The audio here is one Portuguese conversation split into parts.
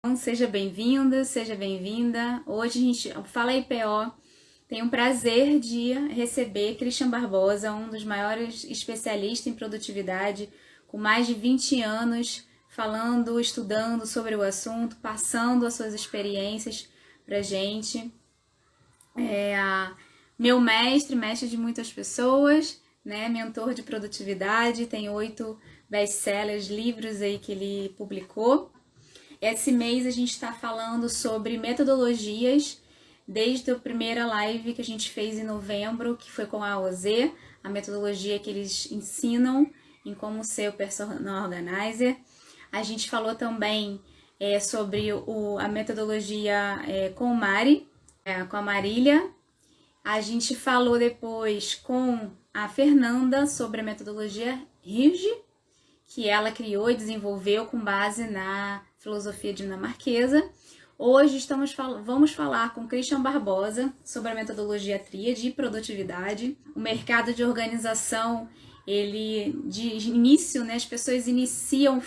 Então, seja bem-vinda, seja bem-vinda. Hoje a gente fala IPO. Tenho o prazer de receber Christian Barbosa, um dos maiores especialistas em produtividade, com mais de 20 anos falando, estudando sobre o assunto, passando as suas experiências pra gente. Meu mestre de muitas pessoas, né? Mentor de produtividade, tem 8 best-sellers, livros aí que ele publicou. Esse mês a gente está falando sobre metodologias, desde a primeira live que a gente fez em novembro, que foi com a AOZ, a metodologia que eles ensinam em como ser o Personal Organizer. A gente falou também sobre a metodologia com o Mari, com a Marília. A gente falou depois com a Fernanda sobre a metodologia RIGE, que ela criou e desenvolveu com base na filosofia dinamarquesa. Hoje vamos falar com Christian Barbosa sobre a metodologia tríade e produtividade. O mercado de organização, de início, né, as pessoas iniciam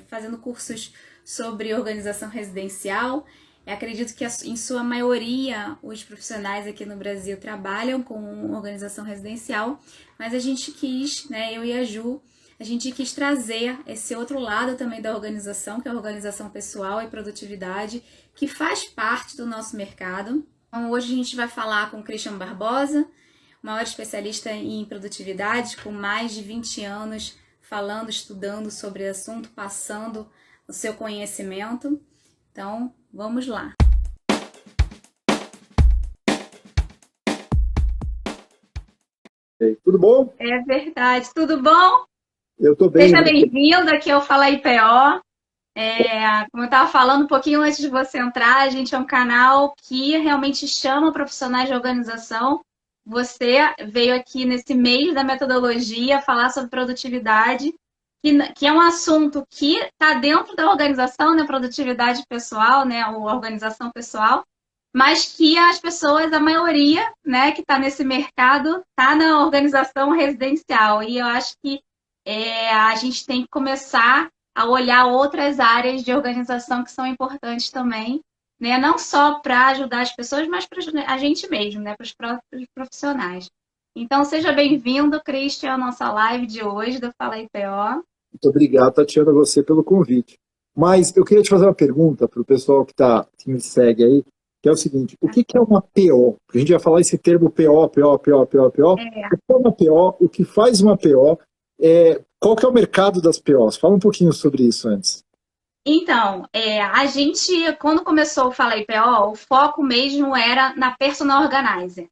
fazendo cursos sobre organização residencial. Eu acredito que em sua maioria os profissionais aqui no Brasil trabalham com organização residencial, mas a gente quis, né, eu e a Ju, a gente quis trazer esse outro lado também da organização, que é a organização pessoal e produtividade, que faz parte do nosso mercado. Então, hoje a gente vai falar com o Christian Barbosa, o maior especialista em produtividade, com mais de 20 anos falando, estudando sobre o assunto, passando o seu conhecimento. Então, vamos lá. Tudo bom? É verdade. Tudo bom? Eu estou bem. Seja bem-vindo aqui ao Fala IPO. Como eu estava falando um pouquinho antes de você entrar, a gente é um canal que realmente chama profissionais de organização. Você veio aqui nesse mês da metodologia falar sobre produtividade, que é um assunto que está dentro da organização, né? Produtividade pessoal, né? Ou organização pessoal, mas que as pessoas, a maioria, né, que está nesse mercado, está na organização residencial. E eu acho que a gente tem que começar a olhar outras áreas de organização que são importantes também, né? Não só para ajudar as pessoas, mas para a gente mesmo, né? Para os próprios profissionais. Então, seja bem-vindo, Christian, à nossa live de hoje do Fala IPO. Muito obrigado, Tatiana, a você pelo convite. Mas eu queria te fazer uma pergunta para o pessoal que me segue aí, que é o seguinte: o que é uma PO? Porque a gente vai falar esse termo PO, PO, PO, PO, PO. O que é uma PO? O que faz uma PO? Qual que é o mercado das POs? Fala um pouquinho sobre isso antes. Então, a gente, quando começou o Fala IPO, o foco mesmo era na Personal Organizer.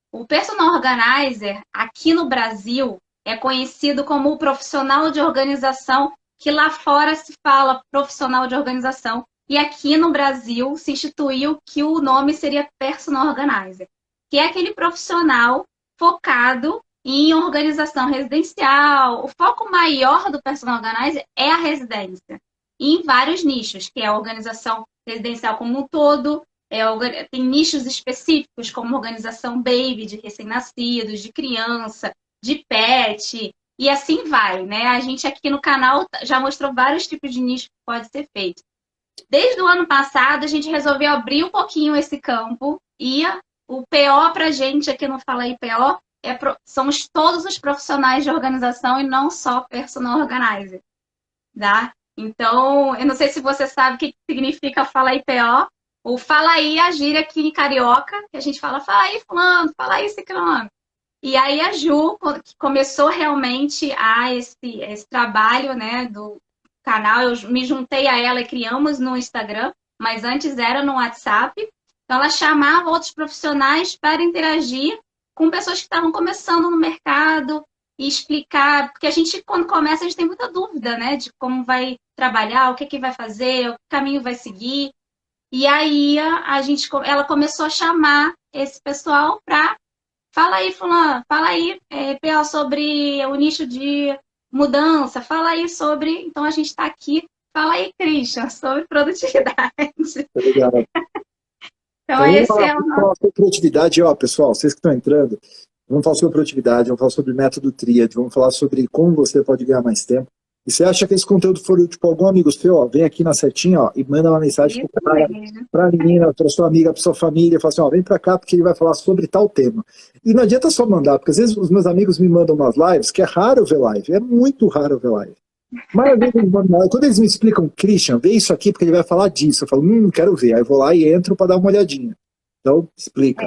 O Personal Organizer, aqui no Brasil, é conhecido como o profissional de organização, que lá fora se fala profissional de organização, e aqui no Brasil se instituiu que o nome seria Personal Organizer, que é aquele profissional focado em organização residencial. O foco maior do Personal Organizer é a residência, em vários nichos, que é a organização residencial como um todo, tem nichos específicos, como organização baby, de recém-nascidos, de criança, de pet, e assim vai, né? A gente aqui no canal já mostrou vários tipos de nicho que pode ser feito. Desde o ano passado, a gente resolveu abrir um pouquinho esse campo, e o PO pra gente aqui no Fala IPO somos todos os profissionais de organização e não só personal organizer, tá? Então, eu não sei se você sabe o que significa Fala IPO. O Fala aí, a gíria aqui em carioca, que a gente fala aí fulano, fala aí ciclano. E aí a Ju, que começou realmente esse trabalho, né, do canal, eu me juntei a ela e criamos no Instagram, mas antes era no WhatsApp. Então ela chamava outros profissionais para interagir com pessoas que estavam começando no mercado e explicar, porque a gente, quando começa, a gente tem muita dúvida, né, de como vai trabalhar, o que vai fazer, o caminho vai seguir. E aí ela começou a chamar esse pessoal para fala aí, fulano, fala aí, PO, sobre o nicho de mudança, fala aí sobre... Então, a gente está aqui, fala aí, Christian, sobre produtividade. Obrigado. Então, esse é o Vamos falar sobre produtividade, pessoal, vocês que estão entrando, vamos falar sobre produtividade, vamos falar sobre método tríade, vamos falar sobre como você pode ganhar mais tempo. E você acha que esse conteúdo for tipo algum amigo seu, ó, vem aqui na setinha, ó, e manda uma mensagem Isso pro cara, mesmo. pra menina, pra sua amiga, pra sua família, fala assim, ó, vem pra cá porque ele vai falar sobre tal tema. E não adianta só mandar, porque às vezes os meus amigos me mandam umas lives, que é raro ver live, é muito raro ver live. Mas quando eles me explicam, Christian, vê isso aqui porque ele vai falar disso, eu falo, quero ver. Aí eu vou lá e entro para dar uma olhadinha. Então, explica.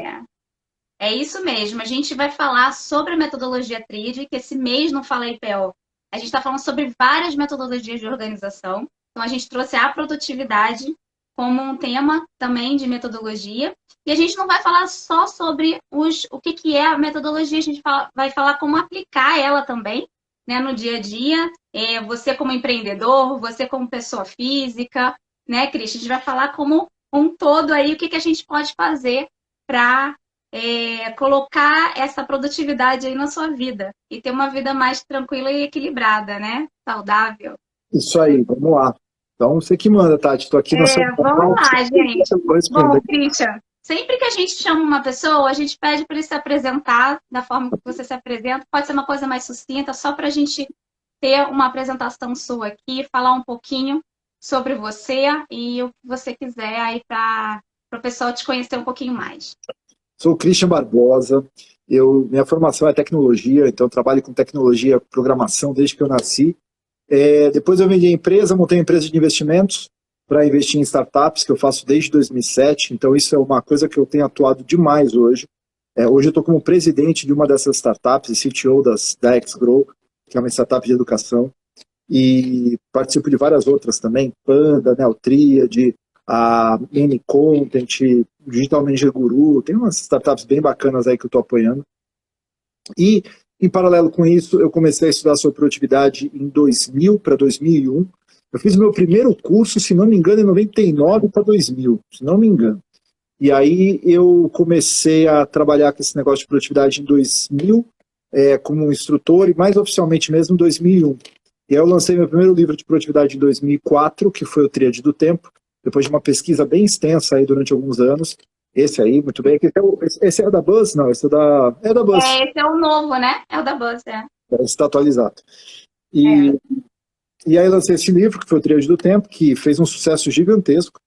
É isso mesmo. A gente vai falar sobre a metodologia TRID, que esse mês não Fala IPO. A gente está falando sobre várias metodologias de organização. Então, a gente trouxe a produtividade como um tema também de metodologia. E a gente não vai falar só sobre o que é a metodologia, a gente vai falar como aplicar ela também, né, no dia a dia. Você como empreendedor, você como pessoa física, né, Cris? A gente vai falar como um todo aí o que a gente pode fazer para colocar essa produtividade aí na sua vida e ter uma vida mais tranquila e equilibrada, né? Saudável. Isso aí, vamos lá. Então, você que manda, Tati. Estou aqui na sua. Vamos lá, gente. Eu vou responder. Bom, Christian, sempre que a gente chama uma pessoa, a gente pede para ele se apresentar da forma que você se apresenta. Pode ser uma coisa mais sucinta, só para a gente ter uma apresentação sua aqui, falar um pouquinho sobre você e o que você quiser aí para o pessoal te conhecer um pouquinho mais. Sou o Christian Barbosa. Minha formação é tecnologia, então eu trabalho com tecnologia, programação desde que eu nasci. Depois eu vendi a empresa, montei uma empresa de investimentos para investir em startups, que eu faço desde 2007. Então isso é uma coisa que eu tenho atuado demais hoje. Hoje eu estou como presidente de uma dessas startups, e CTO da XGrow, que é uma startup de educação. E participo de várias outras também, Panda, Neotriad, a N-Content, Digital Manager Guru, tem umas startups bem bacanas aí que eu estou apoiando. E, em paralelo com isso, eu comecei a estudar sobre produtividade em 2000 para 2001. Eu fiz o meu primeiro curso, se não me engano, em 99 para 2000, se não me engano. E aí eu comecei a trabalhar com esse negócio de produtividade em 2000, como instrutor, e mais oficialmente mesmo em 2001. E aí eu lancei meu primeiro livro de produtividade em 2004, que foi o Tríade do Tempo, depois de uma pesquisa bem extensa aí durante alguns anos. Esse aí, muito bem. Esse é o da Buzz? Não, esse é da Buzz. Esse é o novo, né? É o da Buzz, Esse está atualizado. E aí eu lancei esse livro, que foi o Tríade do Tempo, que fez um sucesso gigantesco.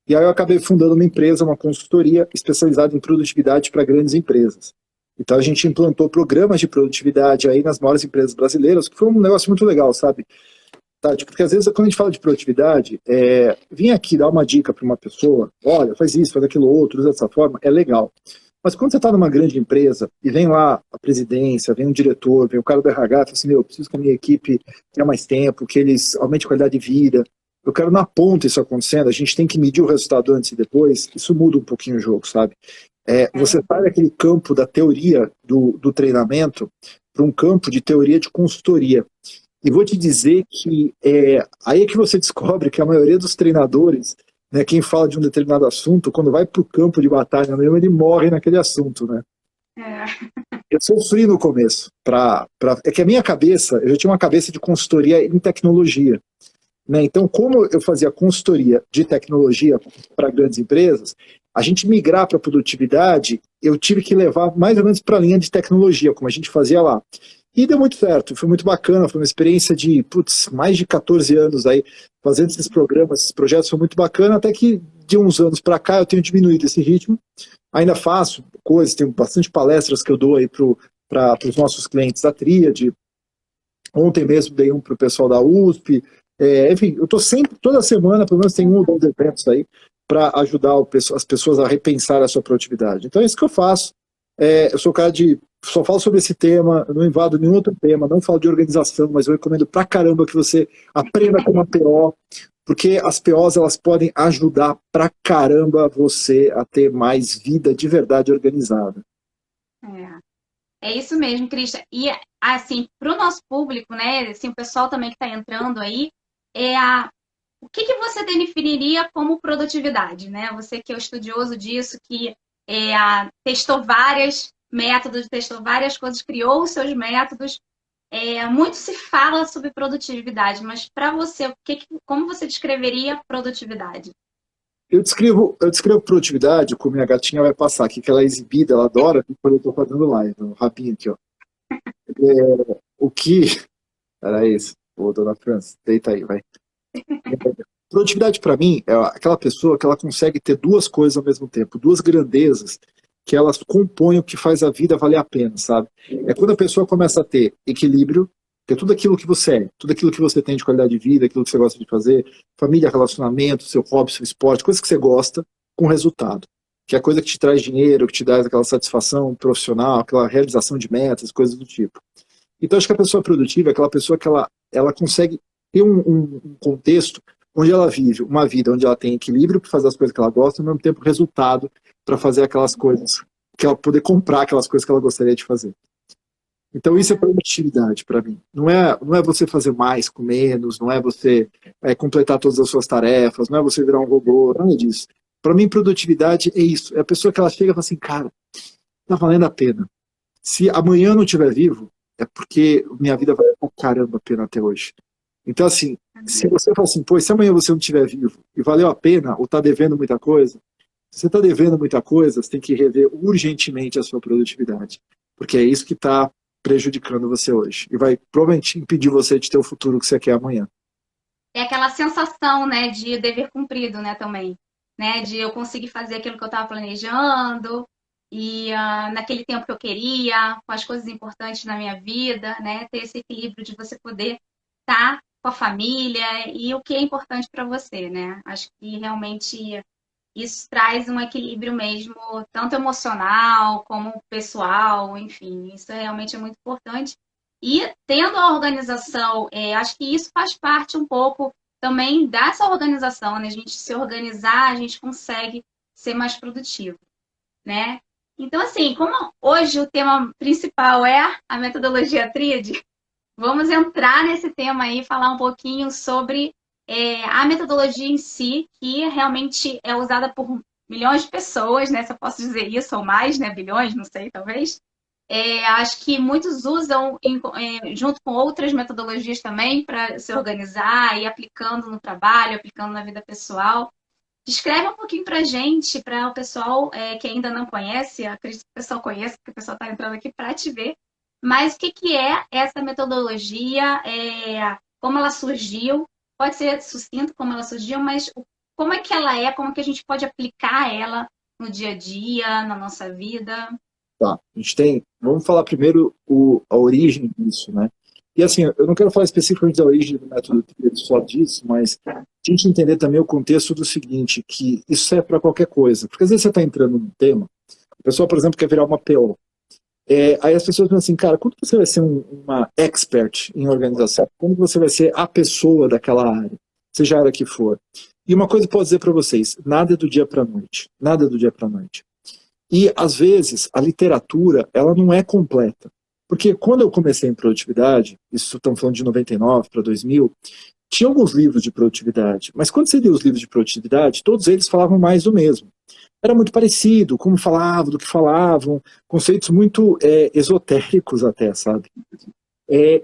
E aí eu acabei fundando uma empresa, uma consultoria especializada em produtividade para grandes empresas. Então a gente implantou programas de produtividade aí nas maiores empresas brasileiras, que foi um negócio muito legal, sabe? Tá, tipo, porque às vezes quando a gente fala de produtividade, vir aqui dar uma dica para uma pessoa, olha, faz isso, faz aquilo outro, usa dessa forma, é legal. Mas quando você está numa grande empresa e vem lá a presidência, vem um diretor, vem o cara do RH, fala assim, eu preciso que a minha equipe tenha mais tempo, que eles aumentem a qualidade de vida, eu quero na ponta isso acontecendo, a gente tem que medir o resultado antes e depois, isso muda um pouquinho o jogo, sabe? Você sai daquele campo da teoria do treinamento para um campo de teoria de consultoria. E vou te dizer que aí é que você descobre que a maioria dos treinadores, né, quem fala de um determinado assunto, quando vai para o campo de batalha mesmo, ele morre naquele assunto, né? Eu sofri no começo. É que a minha cabeça, eu já tinha uma cabeça de consultoria em tecnologia. Né? Então, como eu fazia consultoria de tecnologia para grandes empresas, a gente migrar para produtividade, eu tive que levar mais ou menos para a linha de tecnologia, como a gente fazia lá. E deu muito certo, foi muito bacana, foi uma experiência de mais de 14 anos aí, fazendo esses programas, esses projetos, foi muito bacana, até que de uns anos para cá eu tenho diminuído esse ritmo, ainda faço coisas, tenho bastante palestras que eu dou aí para os nossos clientes da Tríade, ontem mesmo dei um para o pessoal da USP, enfim, eu estou sempre, toda semana, pelo menos tem um ou dois eventos aí, para ajudar as pessoas a repensar a sua produtividade. Então é isso que eu faço, eu sou o cara só falo sobre esse tema, eu não invado nenhum outro tema, não falo de organização, mas eu recomendo pra caramba que você aprenda com uma PO, porque as POs elas podem ajudar pra caramba você a ter mais vida de verdade organizada. É isso mesmo, Cristian. E, assim, para o nosso público, né, assim, o pessoal também que está entrando aí, o que você definiria como produtividade, né? Você que é o estudioso disso, que testou vários métodos, testou várias coisas, criou os seus métodos. Muito se fala sobre produtividade, mas para você, como você descreveria produtividade? Eu descrevo produtividade, como minha gatinha vai passar aqui, que ela é exibida, ela adora quando eu estou fazendo live, o rabinho aqui, ó. O que... Era isso. Ô, dona França, deita aí, vai. Produtividade, para mim, é aquela pessoa que ela consegue ter duas coisas ao mesmo tempo, duas grandezas que elas compõem o que faz a vida valer a pena, sabe? É quando a pessoa começa a ter equilíbrio, que é tudo aquilo que você é, tudo aquilo que você tem de qualidade de vida, aquilo que você gosta de fazer, família, relacionamento, seu hobby, seu esporte, coisas que você gosta, com resultado. Que é a coisa que te traz dinheiro, que te dá aquela satisfação profissional, aquela realização de metas, coisas do tipo. Então, acho que a pessoa produtiva é aquela pessoa que ela consegue ter um contexto onde ela vive uma vida onde ela tem equilíbrio para fazer as coisas que ela gosta, e ao mesmo tempo resultado para fazer aquelas coisas, que ela poder comprar aquelas coisas que ela gostaria de fazer. Então isso é produtividade para mim. Não é você fazer mais com menos, não é você completar todas as suas tarefas, não é você virar um robô, nada disso. Para mim, produtividade é isso. É a pessoa que ela chega e fala assim, cara, tá valendo a pena. Se amanhã eu não estiver vivo, é porque minha vida vai pra caramba a pena até hoje. Então, assim, se você fala assim, pô, se amanhã você não estiver vivo e valeu a pena, ou tá devendo muita coisa, se você tá devendo muita coisa, você tem que rever urgentemente a sua produtividade. Porque é isso que está prejudicando você hoje. E vai provavelmente impedir você de ter o futuro que você quer amanhã. É aquela sensação, né, de dever cumprido, né, também. Né, de eu conseguir fazer aquilo que eu estava planejando e naquele tempo que eu queria, com as coisas importantes na minha vida, né, ter esse equilíbrio de você poder estar com a família e o que é importante para você, né? Acho que realmente isso traz um equilíbrio mesmo, tanto emocional como pessoal, enfim, isso realmente é muito importante. E tendo a organização, acho que isso faz parte um pouco também dessa organização, né? A gente se organizar, a gente consegue ser mais produtivo, né? Então, assim, como hoje o tema principal é a metodologia Tríade, vamos entrar nesse tema aí, falar um pouquinho sobre a metodologia em si, que realmente é usada por milhões de pessoas, né? Se eu posso dizer isso, ou mais, né? Bilhões, não sei, talvez. Acho que muitos usam junto com outras metodologias também para se organizar e aplicando no trabalho, aplicando na vida pessoal. Descreve um pouquinho para a gente, para o pessoal que ainda não conhece, acredito que o pessoal conhece, porque o pessoal está entrando aqui para te ver, mas o que, que é essa metodologia, como ela surgiu, pode ser sucinto como ela surgiu, mas como é que ela é, como é que a gente pode aplicar ela no dia a dia, na nossa vida. Tá, a gente tem. Vamos falar primeiro a origem disso, né? E assim, eu não quero falar especificamente da origem do método Tríade só disso, mas a gente entender também o contexto do seguinte, que isso serve para qualquer coisa. Porque às vezes você está entrando num tema, a pessoa, por exemplo, quer virar uma PO. Aí as pessoas pensam assim, cara, quando você vai ser uma expert em organização? Quando você vai ser a pessoa daquela área? Seja a área que for. E uma coisa eu posso dizer para vocês, nada é do dia para a noite. Nada é do dia para a noite. E, às vezes, a literatura, ela não é completa. Porque quando eu comecei em produtividade, isso estamos falando de 99 para 2000, tinha alguns livros de produtividade, mas quando você lia os livros de produtividade, todos eles falavam mais do mesmo. Era muito parecido, como falavam, do que falavam, conceitos muito esotéricos até, sabe?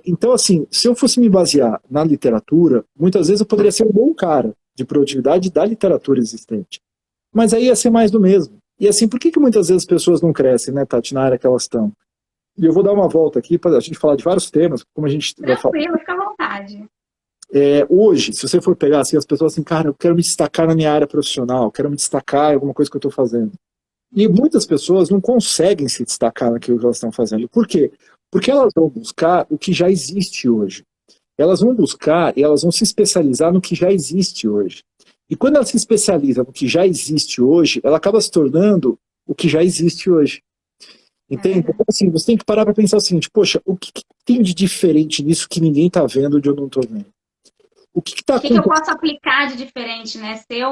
Então, assim, se eu fosse me basear na literatura, muitas vezes eu poderia ser um bom cara de produtividade da literatura existente. Mas aí ia ser mais do mesmo. E assim, por que muitas vezes as pessoas não crescem, né, Tati, na área que elas estão? E eu vou dar uma volta aqui para a gente falar de vários temas, como a gente vai falar. Tranquilo, fica à vontade. Hoje, se você for pegar assim, as pessoas assim, cara, eu quero me destacar na minha área profissional, quero me destacar em alguma coisa que eu estou fazendo. E muitas pessoas não conseguem se destacar naquilo que elas estão fazendo. Por quê? Porque elas vão buscar o que já existe hoje. Elas vão buscar e elas vão se especializar no que já existe hoje. E quando ela se especializa no que já existe hoje, ela acaba se tornando o que já existe hoje. Entende? Então, assim, você tem que parar para pensar o seguinte, poxa, o que tem de diferente nisso que ninguém está vendo onde eu não estou vendo? O que está acontecendo? O que eu posso aplicar de diferente, né? Ter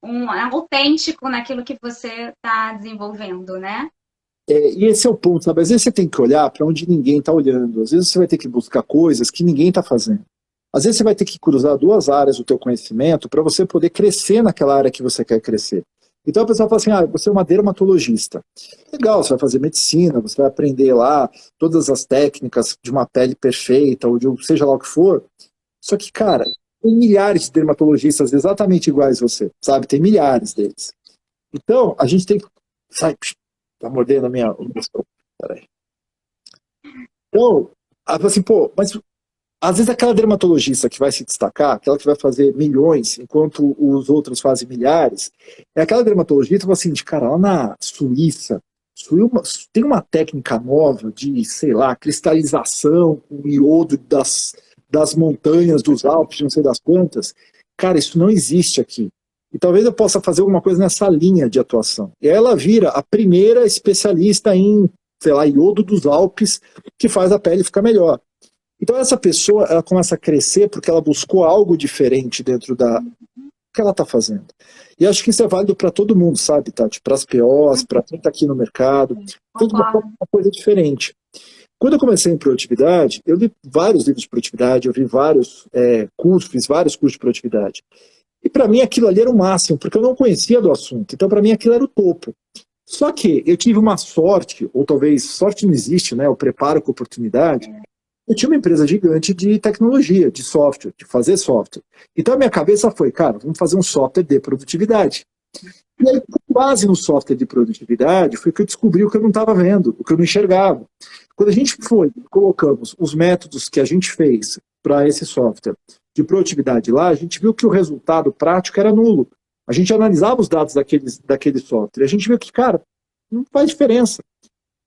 um autêntico naquilo que você está desenvolvendo, né? E esse é o ponto, sabe? Às vezes você tem que olhar para onde ninguém está olhando. Às vezes você vai ter que buscar coisas que ninguém está fazendo. Às vezes você vai ter que cruzar duas áreas do teu conhecimento para você poder crescer naquela área que você quer crescer. Então a pessoa fala assim, você é uma dermatologista. Legal, você vai fazer medicina, você vai aprender lá todas as técnicas de uma pele perfeita, ou de seja lá o que for. Só que, cara, tem milhares de dermatologistas exatamente iguais a você, sabe? Tem milhares deles. Então, a gente tem que... Sai, tá mordendo a minha... Peraí. Então, assim, mas às vezes aquela dermatologista que vai se destacar, aquela que vai fazer milhões, enquanto os outros fazem milhares, é aquela dermatologista que fala assim, de cara, lá na Suíça, tem uma técnica nova de, sei lá, cristalização com iodo das montanhas, dos Alpes, não sei das quantas. Cara, isso não existe aqui. E talvez eu possa fazer alguma coisa nessa linha de atuação. E aí ela vira a primeira especialista em, sei lá, iodo dos Alpes, que faz a pele ficar melhor. Então essa pessoa, ela começa a crescer porque ela buscou algo diferente dentro da que ela está fazendo. E acho que isso é válido para todo mundo, sabe, Tati? Para as POs, para quem está aqui no mercado, tem uma coisa diferente. Quando eu comecei em produtividade, eu li vários livros de produtividade, eu vi vários cursos, fiz vários cursos de produtividade. E para mim aquilo ali era o máximo, porque eu não conhecia do assunto. Então para mim aquilo era o topo. Só que eu tive uma sorte, ou talvez sorte não existe, né? Eu preparo com oportunidade. Eu tinha uma empresa gigante de tecnologia, de software, de fazer software. Então a minha cabeça foi, cara, vamos fazer um software de produtividade. E aí, com base no software de produtividade, foi que eu descobri o que eu não estava vendo, o que eu não enxergava. Quando a gente colocamos os métodos que a gente fez para esse software de produtividade lá, a gente viu que o resultado prático era nulo. A gente analisava os dados daquele software, e a gente viu que, cara, não faz diferença.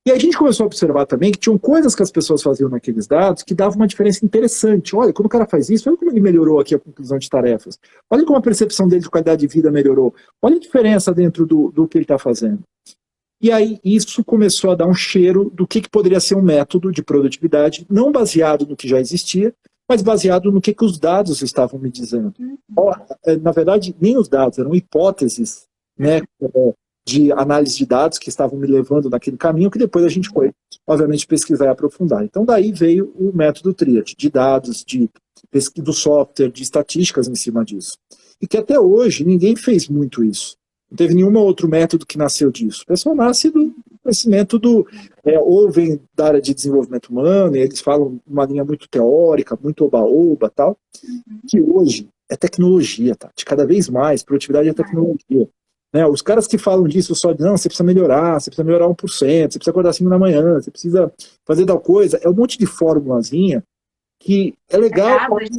E a gente começou a observar também que tinham coisas que as pessoas faziam naqueles dados que davam uma diferença interessante. Olha, quando o cara faz isso, olha como ele melhorou aqui a conclusão de tarefas. Olha como a percepção dele de qualidade de vida melhorou. Olha a diferença dentro do que ele está fazendo. E aí isso começou a dar um cheiro do que poderia ser um método de produtividade, não baseado no que já existia, mas baseado no que os dados estavam me dizendo. Na verdade, nem os dados, eram hipóteses, né, de análise de dados que estavam me levando naquele caminho, que depois a gente foi, obviamente, pesquisar e aprofundar. Então, daí veio o método Triad, de dados, do software, de estatísticas em cima disso. E que até hoje ninguém fez muito isso. Não teve nenhum outro método que nasceu disso. O pessoal nasce do conhecimento ou vem da área de desenvolvimento humano, e eles falam uma linha muito teórica, muito oba-oba, tal, que hoje é tecnologia, tá? De cada vez mais, produtividade é tecnologia. Né, os caras que falam disso só de, não, você precisa melhorar 1%, você precisa acordar às 5 da manhã, você precisa fazer tal coisa, é um monte de formulazinha que é legal, mas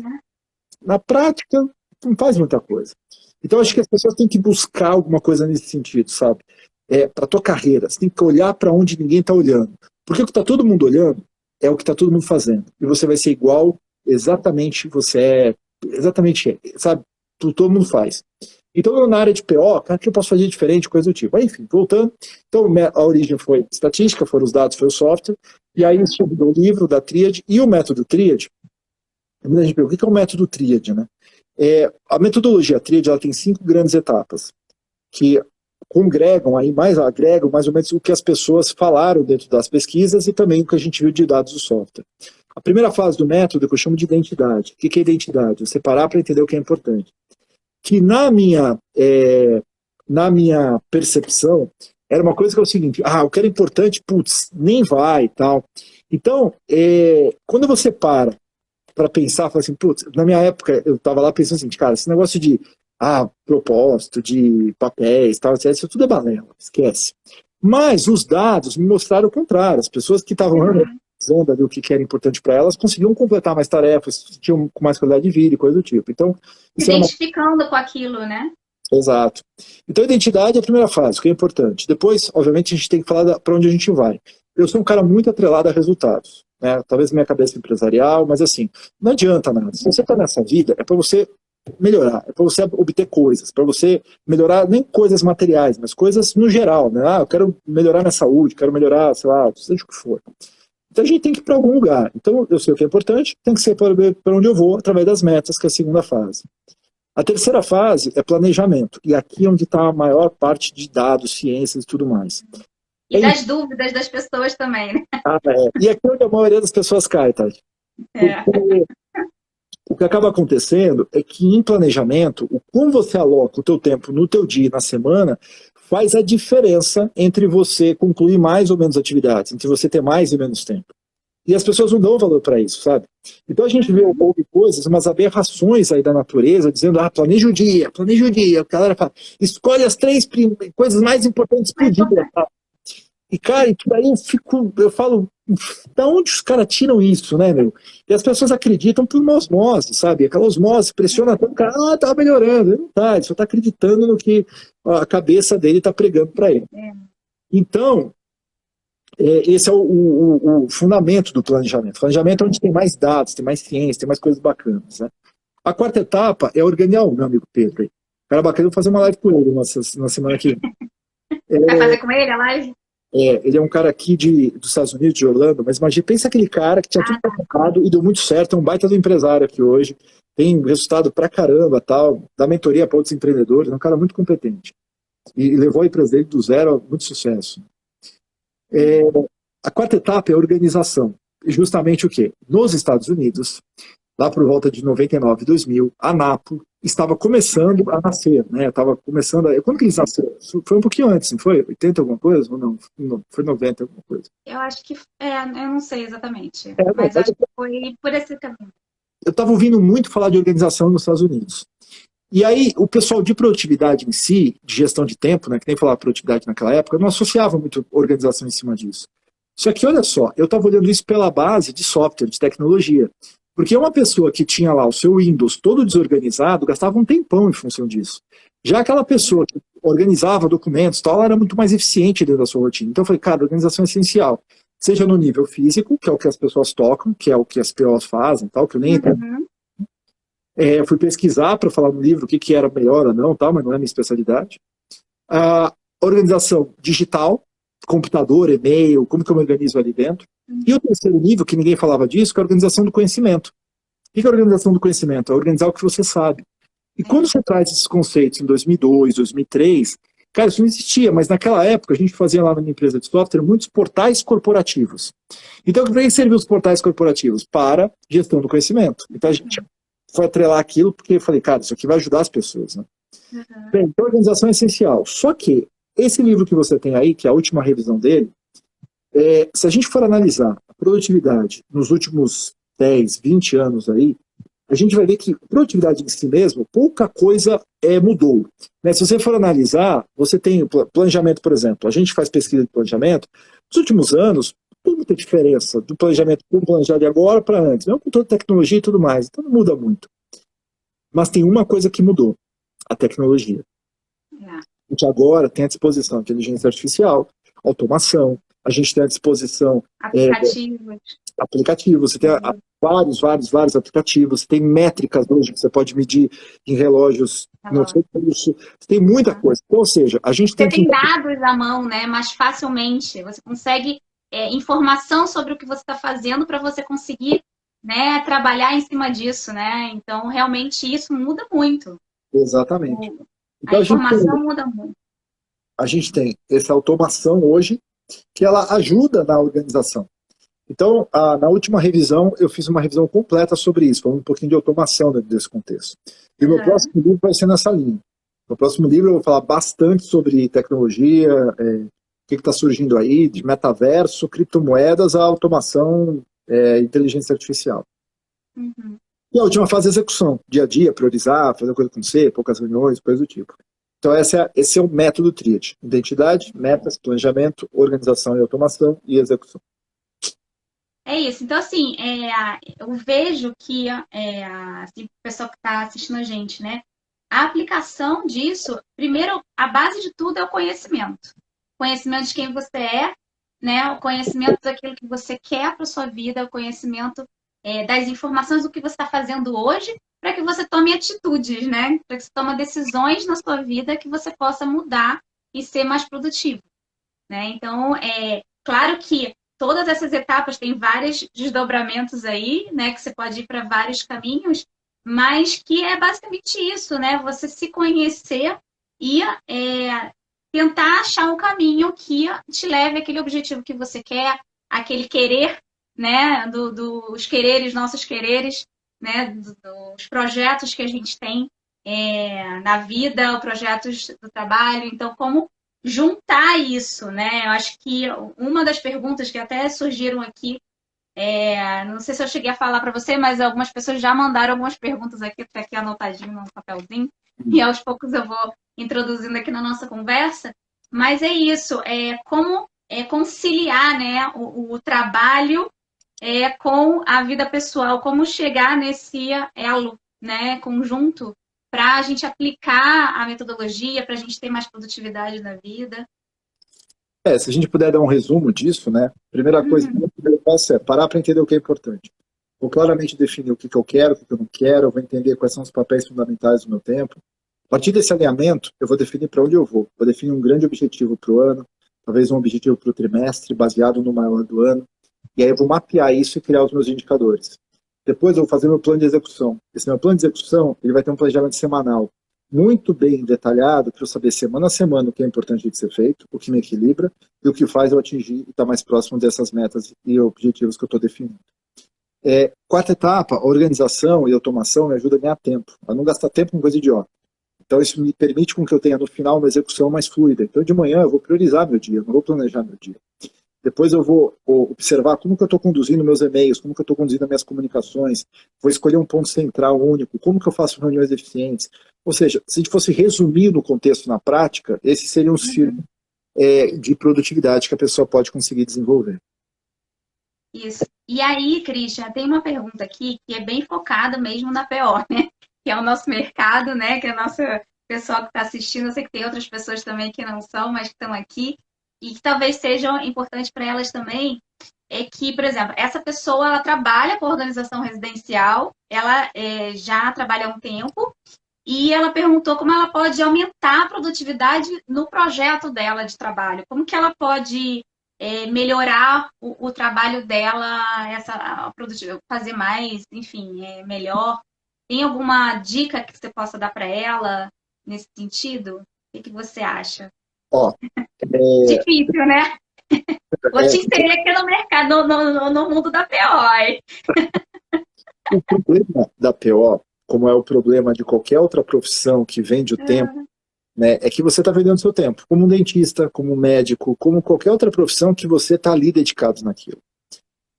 na prática não faz muita coisa. Então acho que as pessoas têm que buscar alguma coisa nesse sentido, sabe? Para a tua carreira, você tem que olhar para onde ninguém está olhando. Porque o que está todo mundo olhando é o que está todo mundo fazendo. E você vai ser igual, sabe? Todo mundo faz. Então, na área de PO, o que eu posso fazer diferente, coisa do tipo. Aí, enfim, voltando. Então, a origem foi estatística, foram os dados, foi o software. E aí, sobre o livro da Triad e o método Triad. A gente pergunta, o que é o método Triad, né? A metodologia Triad, ela tem 5 grandes etapas, que agregam mais ou menos o que as pessoas falaram dentro das pesquisas e também o que a gente viu de dados do software. A primeira fase do método é que eu chamo de identidade. O que é identidade? Você parar para entender o que é importante. Que na minha percepção, era uma coisa que é o seguinte, o que era importante, nem vai e tal. Então, quando você para pensar, fala assim, na minha época, eu estava lá pensando assim, cara, esse negócio de propósito, de papéis, tal, etc., isso tudo é balela, esquece. Mas os dados me mostraram o contrário, as pessoas que estavam analisando ali o que era importante para elas, conseguiam completar mais tarefas, tinham com mais qualidade de vida e coisa do tipo. Então, identificando com aquilo, né? Exato. Então, identidade é a primeira fase, que é importante. Depois, obviamente, a gente tem que falar para onde a gente vai. Eu sou um cara muito atrelado a resultados, né? Talvez minha cabeça empresarial, mas assim, não adianta nada. Se você está nessa vida, é para você melhorar, é para você obter coisas, para você melhorar nem coisas materiais, mas coisas no geral, né? Eu quero melhorar minha saúde, quero melhorar, sei lá, seja o que for. Então a gente tem que ir para algum lugar. Então eu sei o que é importante, tem que ser para onde eu vou, através das metas, que é a segunda fase. A terceira fase é planejamento. E aqui é onde está a maior parte de dados, ciências e tudo mais. E das dúvidas das pessoas também, né? E aqui é onde a maioria das pessoas cai, Tati. Porque o que acaba acontecendo é que em planejamento, como você aloca o teu tempo no teu dia e na semana, faz a diferença entre você concluir mais ou menos atividades, entre você ter mais e menos tempo. E as pessoas não dão valor para isso, sabe? Então a gente vê ouve coisas, umas aberrações aí da natureza, dizendo, planeja o dia. A galera fala, escolhe as 3 coisas mais importantes por dia. Tá? E, cara, daí eu falo, Da onde os caras tiram isso, né, meu? E as pessoas acreditam por uma osmose, sabe? Aquela osmose pressiona tanto o cara, tá melhorando. Não tá, ele só tá acreditando no que a cabeça dele tá pregando para ele. Então, esse é o fundamento do planejamento. O planejamento é onde tem mais dados, tem mais ciência, tem mais coisas bacanas, né? A quarta etapa é organizar o meu amigo Pedro. Cara bacana, eu vou fazer uma live com ele na semana que vem. Vai fazer com ele a live? Ele é um cara aqui dos Estados Unidos, de Orlando, mas imagina, pensa aquele cara que tinha tudo preparado e deu muito certo, é um baita do empresário aqui hoje, tem resultado pra caramba, tal, dá mentoria para outros empreendedores, é um cara muito competente. E levou a empresa dele do zero a muito sucesso. A quarta etapa é a organização. Justamente o quê? Nos Estados Unidos, lá por volta de 99, 2000, a Napo estava começando a nascer, né? Estava começando a... Quando que eles nasceram? Foi um pouquinho antes, não foi? 80 alguma coisa? Ou não? Foi 90 alguma coisa. Eu acho que... eu não sei exatamente. Mas acho que foi por esse caminho. Eu estava ouvindo muito falar de organização nos Estados Unidos. E aí, o pessoal de produtividade em si, de gestão de tempo, né, que nem falava produtividade naquela época, não associava muito organização em cima disso. Só que, olha só, eu estava olhando isso pela base de software, de tecnologia. Porque uma pessoa que tinha lá o seu Windows todo desorganizado, gastava um tempão em função disso. Já aquela pessoa que organizava documentos, tal, ela era muito mais eficiente dentro da sua rotina. Então eu falei, cara, organização é essencial. Seja no nível físico, que é o que as pessoas tocam, que é o que as POs fazem, tal, que eu nem entendo. Eu fui pesquisar para falar no livro o que era melhor ou não, tal, mas não é minha especialidade. A organização digital, computador, e-mail, como que eu me organizo ali dentro. E o terceiro nível, que ninguém falava disso, que é a organização do conhecimento. O que é a organização do conhecimento? É organizar o que você sabe. E quando você traz esses conceitos em 2002, 2003, cara, isso não existia, mas naquela época a gente fazia lá na minha empresa de software muitos portais corporativos. Então, para que serviam os portais corporativos? Para gestão do conhecimento. Então, a gente foi atrelar aquilo porque eu falei, cara, isso aqui vai ajudar as pessoas, né? Bem, então, a organização é essencial. Só que esse livro que você tem aí, que é a última revisão dele, se a gente for analisar a produtividade nos últimos 10, 20 anos aí, a gente vai ver que a produtividade em si mesmo, pouca coisa mudou. Né? Se você for analisar, você tem o planejamento, por exemplo, a gente faz pesquisa de planejamento, nos últimos anos, tem muita diferença do planejamento como planejar de agora para antes, mesmo com toda a tecnologia e tudo mais, então não muda muito. Mas tem uma coisa que mudou, a tecnologia. A gente agora tem à disposição inteligência artificial, automação, a gente tem à disposição aplicativos, você tem vários aplicativos, você tem métricas hoje que você pode medir em relógios no seu pulso, você tem muita coisa. Então, ou seja, a gente tem dados à mão, né, mais facilmente, você consegue informação sobre o que você está fazendo para você conseguir, né, trabalhar em cima disso, né? Então, realmente, isso muda muito. Exatamente. Então, a informação muda muito. A gente tem essa automação hoje que ela ajuda na organização. Então, na última revisão, eu fiz uma revisão completa sobre isso, falando um pouquinho de automação dentro desse contexto. E o meu próximo livro vai ser nessa linha. No próximo livro eu vou falar bastante sobre tecnologia, o que está surgindo aí, de metaverso, criptomoedas, a automação, inteligência artificial. E a última fase é a execução, dia a dia, priorizar, fazer coisa com você, poucas reuniões, coisa do tipo. Então esse é o método TRIAD. Identidade, metas, planejamento, organização e automação e execução. É isso. Então, assim, eu vejo que assim, o pessoal que está assistindo a gente, né? A aplicação disso, primeiro, a base de tudo é o conhecimento. Conhecimento de quem você é, né? O conhecimento daquilo que você quer para sua vida, o conhecimento das informações do que você está fazendo hoje, para que você tome atitudes, né? Para que você tome decisões na sua vida que você possa mudar e ser mais produtivo, né? Então, claro que todas essas etapas têm vários desdobramentos aí, né? Que você pode ir para vários caminhos, mas que é basicamente isso, né? Você se conhecer e tentar achar um caminho que te leve àquele objetivo que você quer, aquele querer, né? Dos quereres, nossos quereres, né? Dos projetos que a gente tem na vida, os projetos do trabalho. Então, como juntar isso, né? Eu acho que uma das perguntas que até surgiram aqui, não sei se eu cheguei a falar para você, mas algumas pessoas já mandaram algumas perguntas aqui, tá aqui anotadinho no papelzinho, e aos poucos eu vou introduzindo aqui na nossa conversa, mas é isso, como conciliar, né, o trabalho com a vida pessoal, como chegar nesse elo, né, conjunto, para a gente aplicar a metodologia, para a gente ter mais produtividade na vida. Se a gente puder dar um resumo disso, né? Primeira coisa, o primeiro passo é parar para entender o que é importante. Vou claramente definir o que eu quero, o que eu não quero, eu vou entender quais são os papéis fundamentais do meu tempo. A partir desse alinhamento, eu vou definir para onde eu vou. Vou definir um grande objetivo para o ano, talvez um objetivo para o trimestre, baseado no maior do ano. E aí eu vou mapear isso e criar os meus indicadores. Depois eu vou fazer meu plano de execução. Esse meu plano de execução, ele vai ter um planejamento semanal muito bem detalhado para eu saber semana a semana o que é importante de ser feito, o que me equilibra e o que faz eu atingir e estar mais próximo dessas metas e objetivos que eu estou definindo. Quarta etapa, a organização e automação me ajuda a ganhar tempo, a não gastar tempo com coisa idiota. Então isso me permite com que eu tenha no final uma execução mais fluida. Então de manhã eu vou priorizar meu dia, eu não vou planejar meu dia. Depois eu vou observar como que eu estou conduzindo meus e-mails, como que eu estou conduzindo as minhas comunicações, vou escolher um ponto central único, como que eu faço reuniões eficientes. Ou seja, se a gente fosse resumir no contexto, na prática, esse seria um círculo de produtividade que a pessoa pode conseguir desenvolver. Isso. E aí, Christian, tem uma pergunta aqui que é bem focada mesmo na PO, né? Que é o nosso mercado, né? Que é o nosso pessoal que está assistindo. Eu sei que tem outras pessoas também que não são, mas que estão aqui. E que talvez sejam importantes para elas também, é que, por exemplo, essa pessoa ela trabalha com organização residencial, ela já trabalha há um tempo, e ela perguntou como ela pode aumentar a produtividade no projeto dela de trabalho, como que ela pode melhorar o trabalho dela, a produtividade, fazer mais, enfim, melhor. Tem alguma dica que você possa dar para ela nesse sentido? O que você acha? Difícil, né? Vou te inserir aqui no mercado, no mundo da PO. O problema da PO, como é o problema de qualquer outra profissão que vende o tempo, né, é que você está vendendo o seu tempo, como um dentista, como um médico, como qualquer outra profissão que você está ali dedicado naquilo.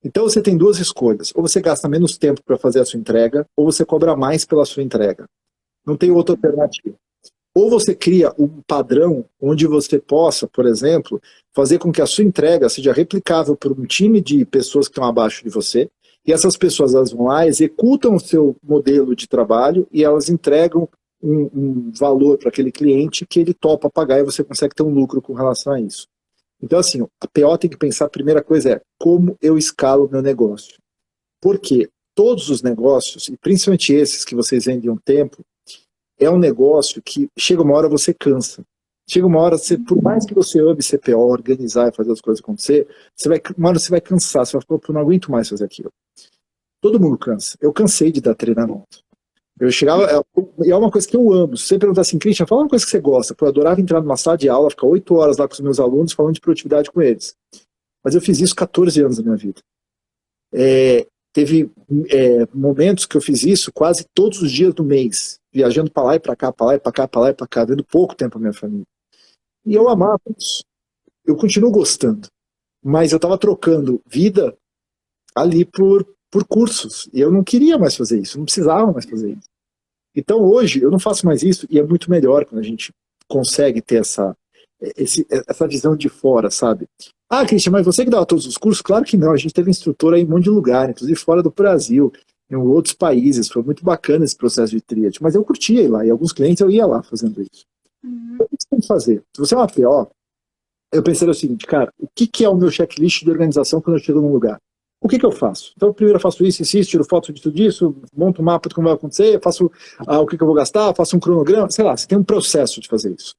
Então você tem duas escolhas, ou você gasta menos tempo para fazer a sua entrega, ou você cobra mais pela sua entrega. Não tem outra alternativa. Ou você cria um padrão onde você possa, por exemplo, fazer com que a sua entrega seja replicável por um time de pessoas que estão abaixo de você, e essas pessoas elas vão lá, executam o seu modelo de trabalho e elas entregam um valor para aquele cliente que ele topa pagar e você consegue ter um lucro com relação a isso. Então, assim, a PO tem que pensar, a primeira coisa é como eu escalo o meu negócio. Porque todos os negócios, e principalmente esses que vocês vendem um tempo, é um negócio que chega uma hora você cansa. Chega uma hora, por mais que você ame ser PO, organizar e fazer as coisas acontecer, uma hora você vai cansar, você vai falar, eu não aguento mais fazer aquilo. Todo mundo cansa. Eu cansei de dar treinamento. Eu chegava, e é uma coisa que eu amo. Se você perguntar assim, Christian, fala uma coisa que você gosta. Eu adorava entrar numa sala de aula, ficar 8 horas lá com os meus alunos, falando de produtividade com eles. Mas eu fiz isso 14 anos da minha vida. Teve momentos que eu fiz isso quase todos os dias do mês, viajando para lá e para cá, para lá e para cá, para lá e para cá, dando pouco tempo à minha família. E eu amava isso. Eu continuo gostando. Mas eu estava trocando vida ali por cursos. E eu não queria mais fazer isso, não precisava mais fazer isso. Então hoje eu não faço mais isso e é muito melhor quando a gente consegue ter essa visão de fora, sabe? Ah, Christian, mas você que dava todos os cursos? Claro que não, a gente teve instrutor aí em um monte de lugar, inclusive fora do Brasil, em outros países, foi muito bacana esse processo de tríade, mas eu curtia ir lá, e alguns clientes eu ia lá fazendo isso. Então, o que você tem que fazer? Se você é uma PO, eu pensei o seguinte, cara, o que é o meu checklist de organização quando eu chego num lugar? O que eu faço? Então, primeiro eu faço isso, tiro foto de tudo isso, monto um mapa de como vai acontecer, faço o que eu vou gastar, faço um cronograma, sei lá, você tem um processo de fazer isso.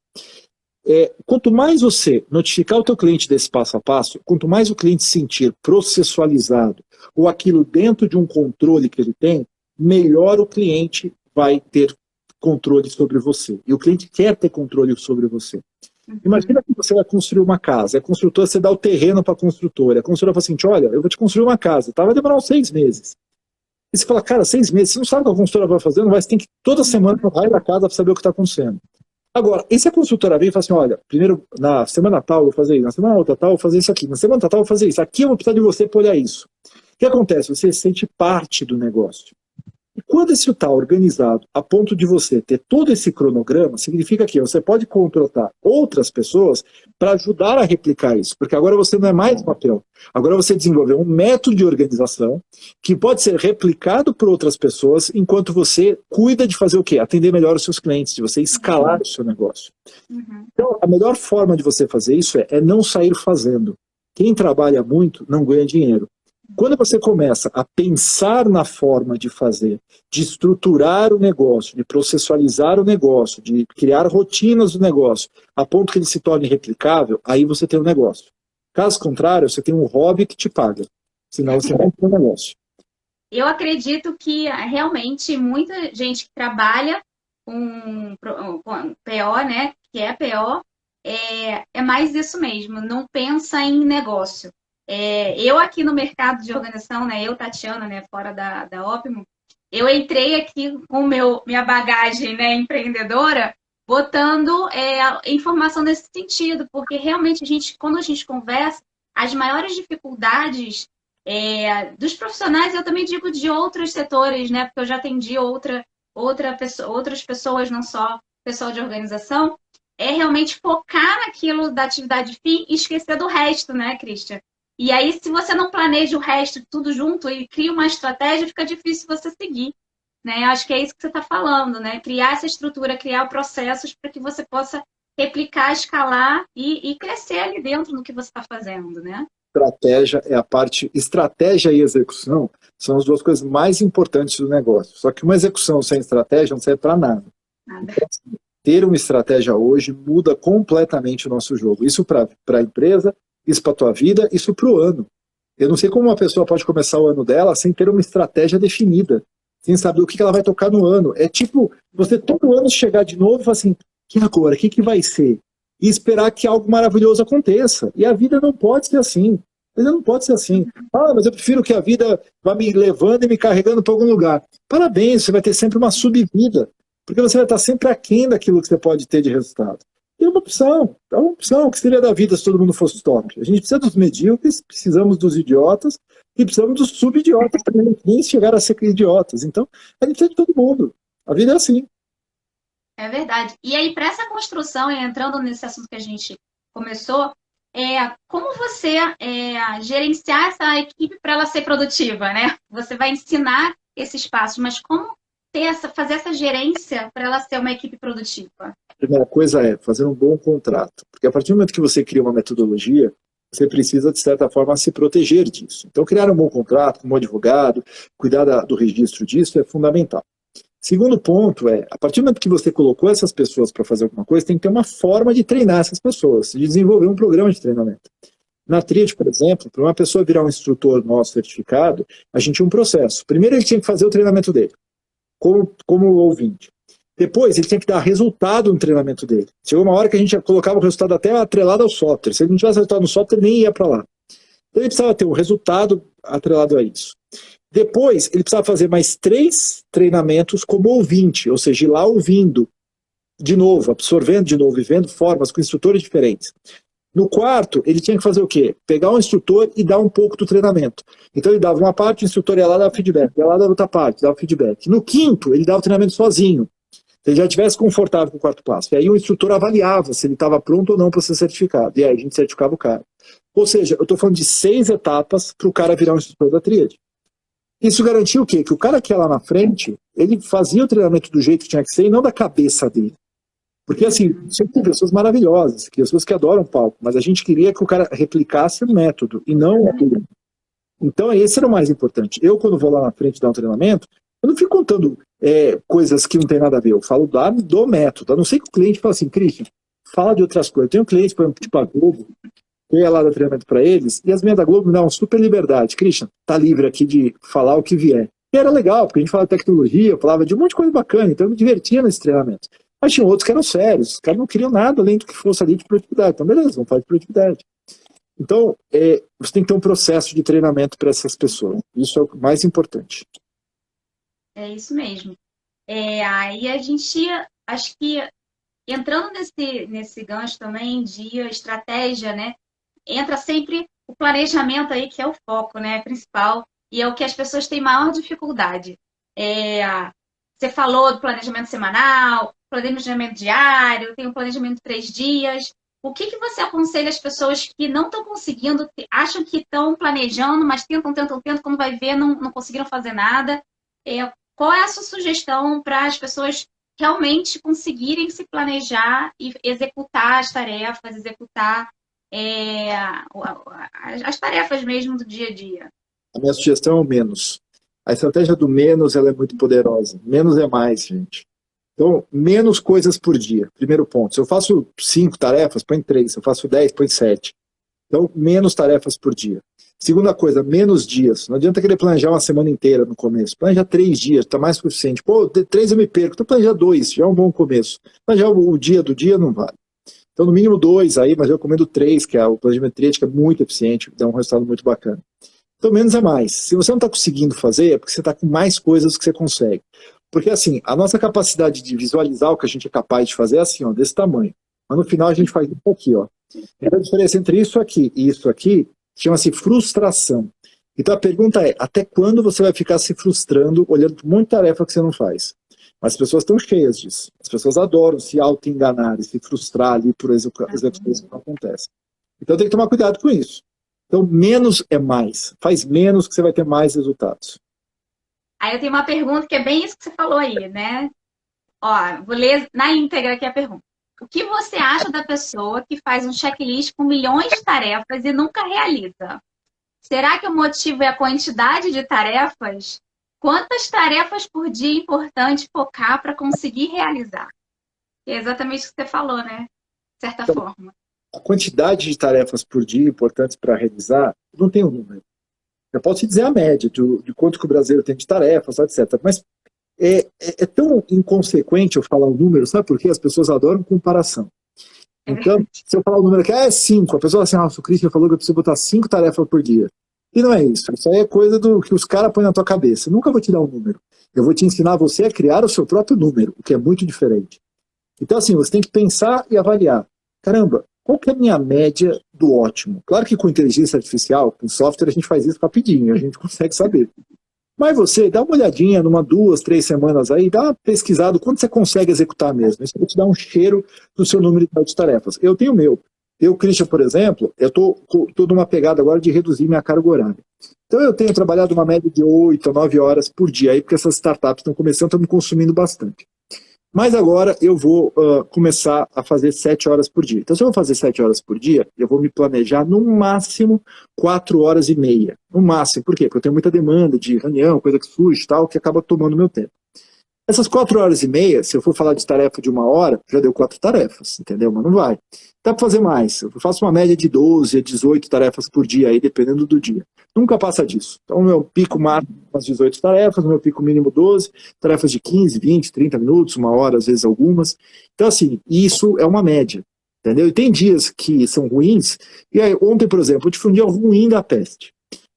Quanto mais você notificar o teu cliente desse passo a passo, quanto mais o cliente se sentir processualizado ou aquilo dentro de um controle que ele tem, melhor o cliente vai ter controle sobre você. E o cliente quer ter controle sobre você. Imagina que você vai construir uma casa, a construtora, você dá o terreno para a construtora, a construtora fala assim, olha, eu vou te construir uma casa, tá? Vai demorar uns 6 meses. E você fala, cara, 6 meses, você não sabe o que a construtora vai fazer, você tem que toda semana ir na casa para saber o que está acontecendo. Agora, e se a consultora vem e fala assim, olha, primeiro, na semana tal eu vou fazer isso, na semana outra tal eu vou fazer isso aqui, na semana tal eu vou fazer isso, aqui eu vou precisar de você para olhar isso. O que acontece? Você se sente parte do negócio. E Quando isso está organizado a ponto de você ter todo esse cronograma, significa que você pode contratar outras pessoas para ajudar a replicar isso, porque agora você não é mais um papel. Agora você desenvolveu um método de organização que pode ser replicado por outras pessoas enquanto você cuida de fazer o quê? Atender melhor os seus clientes, de você escalar o seu negócio. Então, a melhor forma de você fazer isso é não sair fazendo. Quem trabalha muito não ganha dinheiro. Quando você começa a pensar na forma de fazer, de estruturar o negócio, de processualizar o negócio, de criar rotinas do negócio, a ponto que ele se torne replicável, aí você tem um negócio. Caso contrário, você tem um hobby que te paga. Senão você não tem um negócio. Eu acredito que realmente muita gente que trabalha com PO, né, que é PO, é mais isso mesmo, não pensa em negócio. Eu aqui no mercado de organização, né, eu, Tatiana, né, fora da Opimo, eu entrei aqui com minha bagagem, né, empreendedora, botando informação nesse sentido, porque realmente quando a gente conversa, as maiores dificuldades dos profissionais, eu também digo de outros setores, né, porque eu já atendi outras pessoas, não só pessoal de organização, é realmente focar naquilo da atividade fim e esquecer do resto, né, Christian? E aí, se você não planeja o resto tudo junto e cria uma estratégia, fica difícil você seguir, né? Acho que é isso que você está falando, né? Criar essa estrutura, criar processos para que você possa replicar, escalar e crescer ali dentro no que você está fazendo, né? Estratégia é a parte, estratégia e execução são as duas coisas mais importantes do negócio. Só que uma execução sem estratégia não serve para nada. Então, ter uma estratégia hoje muda completamente o nosso jogo. Isso para a empresa, isso para a tua vida, isso para o ano. Eu não sei como uma pessoa pode começar o ano dela sem ter uma estratégia definida, sem saber o que ela vai tocar no ano. É tipo, você todo ano chegar de novo e falar assim, e agora, o que vai ser? E esperar que algo maravilhoso aconteça. E a vida não pode ser assim. A vida não pode ser assim. Ah, mas eu prefiro que a vida vá me levando e me carregando para algum lugar. Parabéns, você vai ter sempre uma subvida. Porque você vai estar sempre aquém daquilo que você pode ter de resultado. E é uma opção que seria da vida se todo mundo fosse top. A gente precisa dos medíocres, precisamos dos idiotas e precisamos dos subidiotas também, que nem chegaram a ser idiotas. Então, a gente precisa de todo mundo. A vida é assim. É verdade. E aí, para essa construção, e entrando nesse assunto que a gente começou, como você gerenciar essa equipe para ela ser produtiva, né? Você vai ensinar esses passos, mas como fazer essa gerência para ela ser uma equipe produtiva? A primeira coisa é fazer um bom contrato. Porque a partir do momento que você cria uma metodologia, você precisa, de certa forma, se proteger disso. Então, criar um bom contrato com um bom advogado, cuidar do registro disso é fundamental. Segundo ponto a partir do momento que você colocou essas pessoas para fazer alguma coisa, tem que ter uma forma de treinar essas pessoas, de desenvolver um programa de treinamento. Na Tríade, por exemplo, para uma pessoa virar um instrutor nosso certificado, a gente tinha um processo. Primeiro ele tinha que fazer o treinamento dele, como ouvinte. Depois ele tinha que dar resultado no treinamento dele. Chegou uma hora que a gente colocava o resultado até atrelado ao software. Se ele não tivesse resultado no software, ele nem ia para lá. Então ele precisava ter um resultado atrelado a isso. Depois, ele precisava fazer mais 3 treinamentos como ouvinte, ou seja, ir lá ouvindo de novo, absorvendo de novo e vendo formas com instrutores diferentes. No quarto, ele tinha que fazer o quê? Pegar um instrutor e dar um pouco do treinamento. Então ele dava uma parte, o instrutor ia lá dar feedback, ia lá dar outra parte, dava feedback. No quinto, ele dava o treinamento sozinho. Se ele já estivesse confortável com o quarto passo. E aí o instrutor avaliava se ele estava pronto ou não para ser certificado. E aí a gente certificava o cara. Ou seja, eu estou falando de 6 etapas para o cara virar um instrutor da Tríade. Isso garantia o quê? Que o cara que ia lá na frente, ele fazia o treinamento do jeito que tinha que ser e não da cabeça dele. Porque, assim, sempre tem pessoas maravilhosas, pessoas que adoram palco, mas a gente queria que o cara replicasse o método e não o método. Então, esse era o mais importante. Eu, quando vou lá na frente dar um treinamento, eu não fico contando coisas que não tem nada a ver. Eu falo do método. A não ser que o cliente fale assim, Christian, fala de outras coisas. Eu tenho clientes, por exemplo, tipo a Globo, eu ia lá dar treinamento para eles, e as minhas da Globo me davam super liberdade. Christian, tá livre aqui de falar o que vier. E era legal, porque a gente falava de tecnologia, falava de um monte de coisa bacana, então eu me divertia nesse treinamento. Mas tinha outros que eram sérios, os caras não queriam nada além do que fosse ali de produtividade. Então, beleza, vamos falar de produtividade. Então, você tem que ter um processo de treinamento para essas pessoas. Isso é o mais importante. É isso mesmo. Aí a gente, acho que, entrando nesse gancho também de estratégia, né? Entra sempre o planejamento aí, que é o foco, né, principal, e é o que as pessoas têm maior dificuldade. Você falou do planejamento semanal, planejamento diário, tem o planejamento de 3 dias. O que você aconselha as pessoas que não estão conseguindo, acham que estão planejando, mas tentam, quando vai ver, não conseguiram fazer nada? Qual é a sua sugestão para as pessoas realmente conseguirem se planejar e executar as tarefas, executar as tarefas mesmo do dia a dia? A minha sugestão é o menos. A estratégia do menos ela é muito poderosa. Menos é mais, gente. Então, menos coisas por dia. Primeiro ponto. Se eu faço 5 tarefas, põe 3. Se eu faço 10, põe 7. Então, menos tarefas por dia. Segunda coisa, menos dias. Não adianta querer planejar uma semana inteira no começo. Planeja 3 dias, está mais que o suficiente. Pô, 3 eu me perco. Então, planeja 2, já é um bom começo. Planejar o dia do dia não vale. Então, no mínimo 2 aí, mas eu recomendo 3, que é o planejamento tríade, é muito eficiente, dá um resultado muito bacana. Então, menos é mais. Se você não está conseguindo fazer, é porque você está com mais coisas que você consegue. Porque, assim, a nossa capacidade de visualizar o que a gente é capaz de fazer é assim, ó, desse tamanho. Mas no final a gente faz isso aqui, ó. A diferença entre isso aqui e isso aqui chama-se frustração. Então a pergunta é, até quando você vai ficar se frustrando olhando para muita tarefa que você não faz? Mas as pessoas estão cheias disso. As pessoas adoram se auto-enganar e se frustrar ali por execuções que não acontecem. Então tem que tomar cuidado com isso. Então menos é mais. Faz menos que você vai ter mais resultados. Aí eu tenho uma pergunta que é bem isso que você falou aí, né? Ó, vou ler na íntegra aqui a pergunta. O que você acha da pessoa que faz um checklist com milhões de tarefas e nunca realiza? Será que o motivo é a quantidade de tarefas? Quantas tarefas por dia é importante focar para conseguir realizar? É exatamente o que você falou, né? De certa Então, forma. a quantidade de tarefas por dia importantes para realizar, não tem um número. Eu posso te dizer a média de quanto que o brasileiro tem de tarefas, etc. Mas é tão inconsequente eu falar o número, sabe por quê? As pessoas adoram comparação. Então, se eu falar o número aqui, é 5, a pessoa fala assim, o Christian falou que eu preciso botar 5 tarefas por dia. E não é isso. Isso aí é coisa do que os caras põem na tua cabeça. Eu nunca vou te dar um número. Eu vou te ensinar você a criar o seu próprio número, o que é muito diferente. Então, assim, você tem que pensar e avaliar. Caramba, qual que é a minha média do ótimo? Claro que com inteligência artificial, com software, a gente faz isso rapidinho, a gente consegue saber. Mas você dá uma olhadinha numa 2, 3 semanas aí, dá uma pesquisada, quanto você consegue executar mesmo. Isso vai te dar um cheiro do seu número de tarefas. Eu tenho o meu. Eu, Christian, por exemplo, eu estou numa pegada agora de reduzir minha carga horária. Então eu tenho trabalhado uma média de 8 a 9 horas por dia, aí, porque essas startups estão começando, estão me consumindo bastante. Mas agora eu vou começar a fazer 7 horas por dia. Então, se eu vou fazer 7 horas por dia, eu vou me planejar no máximo 4 horas e meia. No máximo. Por quê? Porque eu tenho muita demanda de reunião, coisa que surge e tal, que acaba tomando meu tempo. Essas 4 horas e meia, se eu for falar de tarefa de 1 hora, já deu 4 tarefas, entendeu? Mas não vai. Dá para fazer mais. Eu faço uma média de 12 a 18 tarefas por dia aí, dependendo do dia. Nunca passa disso. Então, meu pico máximo umas 18 tarefas, meu pico mínimo 12, tarefas de 15, 20, 30 minutos, 1 hora, às vezes algumas. Então, assim, isso é uma média, entendeu? E tem dias que são ruins, e aí, ontem, por exemplo, eu tive um dia ruim da peste.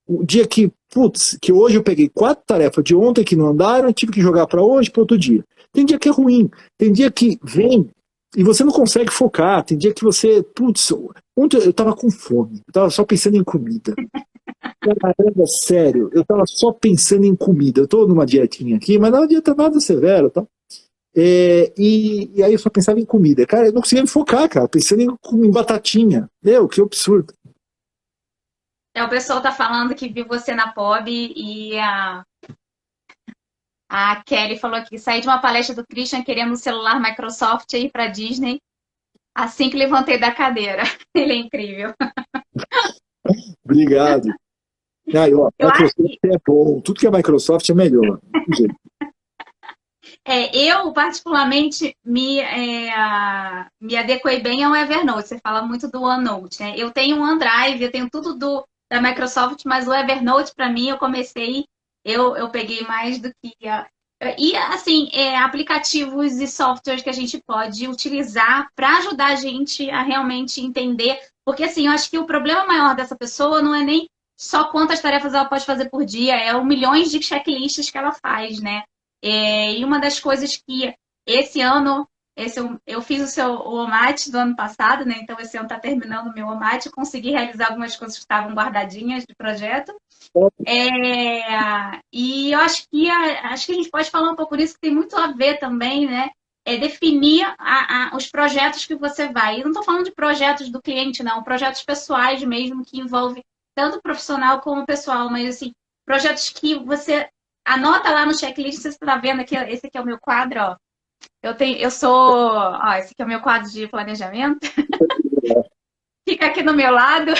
O dia que, putz, que hoje eu peguei 4 tarefas de ontem que não andaram, eu tive que jogar para hoje, para outro dia. Tem dia que é ruim, tem dia que vem e você não consegue focar, tem dia que você, putz, ontem eu tava com fome, eu tava só pensando em comida. Caramba, sério, eu tava só pensando em comida. Eu tô numa dietinha aqui, mas não é uma dieta nada severa, tá? E aí eu só pensava em comida. Cara, eu não conseguia me focar, cara, pensando em batatinha. Meu, que absurdo. O pessoal tá falando que viu você na POB e a Kelly falou aqui, saí de uma palestra do Christian querendo um celular Microsoft aí para Disney assim que levantei da cadeira. Ele é incrível. Obrigado. Aí, ó, Eu acho Microsoft que é bom, tudo que é Microsoft é melhor. eu particularmente me adequei bem ao Evernote. Você fala muito do OneNote, né? Eu tenho um OneDrive, eu tenho tudo da Microsoft, mas o Evernote para mim eu peguei mais do que e assim, aplicativos e softwares que a gente pode utilizar para ajudar a gente a realmente entender. Porque assim, eu acho que o problema maior dessa pessoa não é nem só quantas tarefas ela pode fazer por dia, é o milhões de checklists que ela faz, né? E uma das coisas que esse ano eu fiz o OMAT do ano passado, né? Então esse ano está terminando o meu OMAT, consegui realizar algumas coisas que estavam guardadinhas de projeto. E eu acho que a gente pode falar um pouco disso, que tem muito a ver também, né? É definir os projetos que você vai. E não estou falando de projetos do cliente, não, projetos pessoais mesmo, que envolve tanto profissional como pessoal, mas assim, projetos que você anota lá no checklist, você está vendo aqui, esse aqui é o meu quadro, ó. Esse aqui é o meu quadro de planejamento. Fica aqui no meu lado.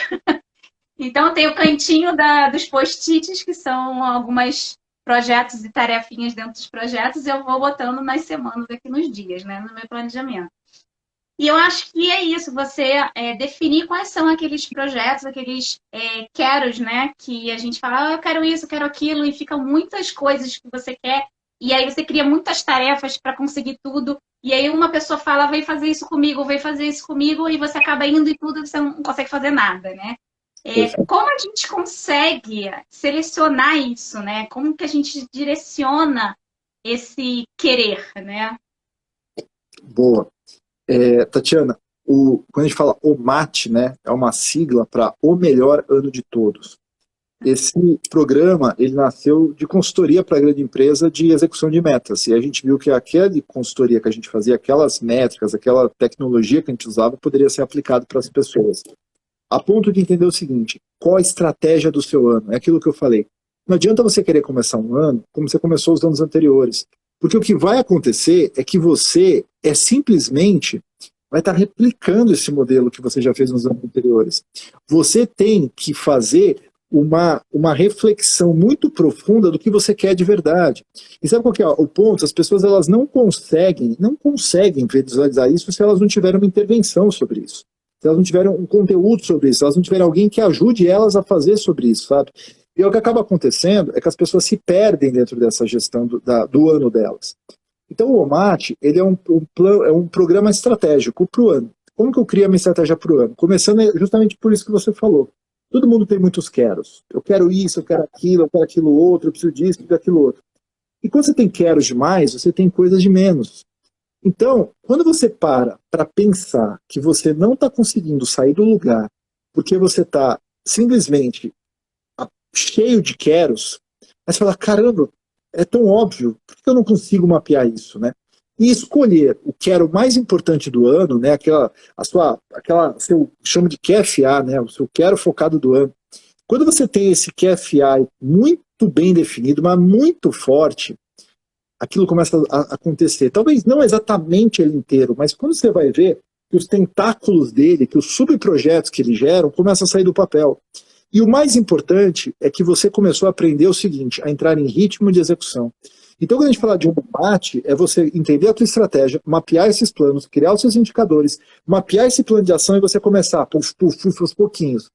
Então, tem o cantinho dos post-its, que são alguns projetos e tarefinhas dentro dos projetos, e eu vou botando nas semanas aqui nos dias, né, no meu planejamento. E eu acho que é isso, você definir quais são aqueles projetos, aqueles queros, né, que a gente fala, eu quero isso, eu quero aquilo, e ficam muitas coisas que você quer, e aí você cria muitas tarefas para conseguir tudo, e aí uma pessoa fala, vem fazer isso comigo, vem fazer isso comigo, e você acaba indo e tudo, você não consegue fazer nada, né? Como a gente consegue selecionar isso, né? Como que a gente direciona esse querer, né? Boa. Tatiana, quando a gente fala OMAT, né, é uma sigla para O Melhor Ano de Todos. Esse programa, ele nasceu de consultoria para a grande empresa de execução de metas. E a gente viu que aquela consultoria que a gente fazia, aquelas métricas, aquela tecnologia que a gente usava, poderia ser aplicado para as pessoas. A ponto de entender o seguinte, qual a estratégia do seu ano? É aquilo que eu falei. Não adianta você querer começar um ano como você começou os anos anteriores. Porque o que vai acontecer é que você simplesmente vai estar replicando esse modelo que você já fez nos anos anteriores. Você tem que fazer uma reflexão muito profunda do que você quer de verdade. E sabe qual que é o ponto? As pessoas elas não conseguem visualizar isso se elas não tiverem uma intervenção sobre isso. Se elas não tiverem um conteúdo sobre isso, se elas não tiverem alguém que ajude elas a fazer sobre isso, sabe? E o que acaba acontecendo é que as pessoas se perdem dentro dessa gestão do ano delas. Então o OMAT, ele é um programa estratégico para o ano. Como que eu crio a minha estratégia para o ano? Começando justamente por isso que você falou. Todo mundo tem muitos queros. Eu quero isso, eu quero aquilo outro, eu preciso disso, eu preciso daquilo outro. E quando você tem queros demais, você tem coisas de menos. Então, quando você para pensar que você não está conseguindo sair do lugar porque você está simplesmente cheio de queros, aí você fala, caramba, é tão óbvio, por que eu não consigo mapear isso, né? E escolher o quero mais importante do ano, né? Seu chama de QFA, né? O seu quero focado do ano. Quando você tem esse QFA muito bem definido, mas muito forte, aquilo começa a acontecer. Talvez não exatamente ele inteiro, mas quando você vai ver que os tentáculos dele, que os subprojetos que ele geram, começam a sair do papel. E o mais importante é que você começou a aprender o seguinte, a entrar em ritmo de execução. Então, quando a gente fala de um combate, é você entender a tua estratégia, mapear esses planos, criar os seus indicadores, mapear esse plano de ação e você começar aos pouquinhos.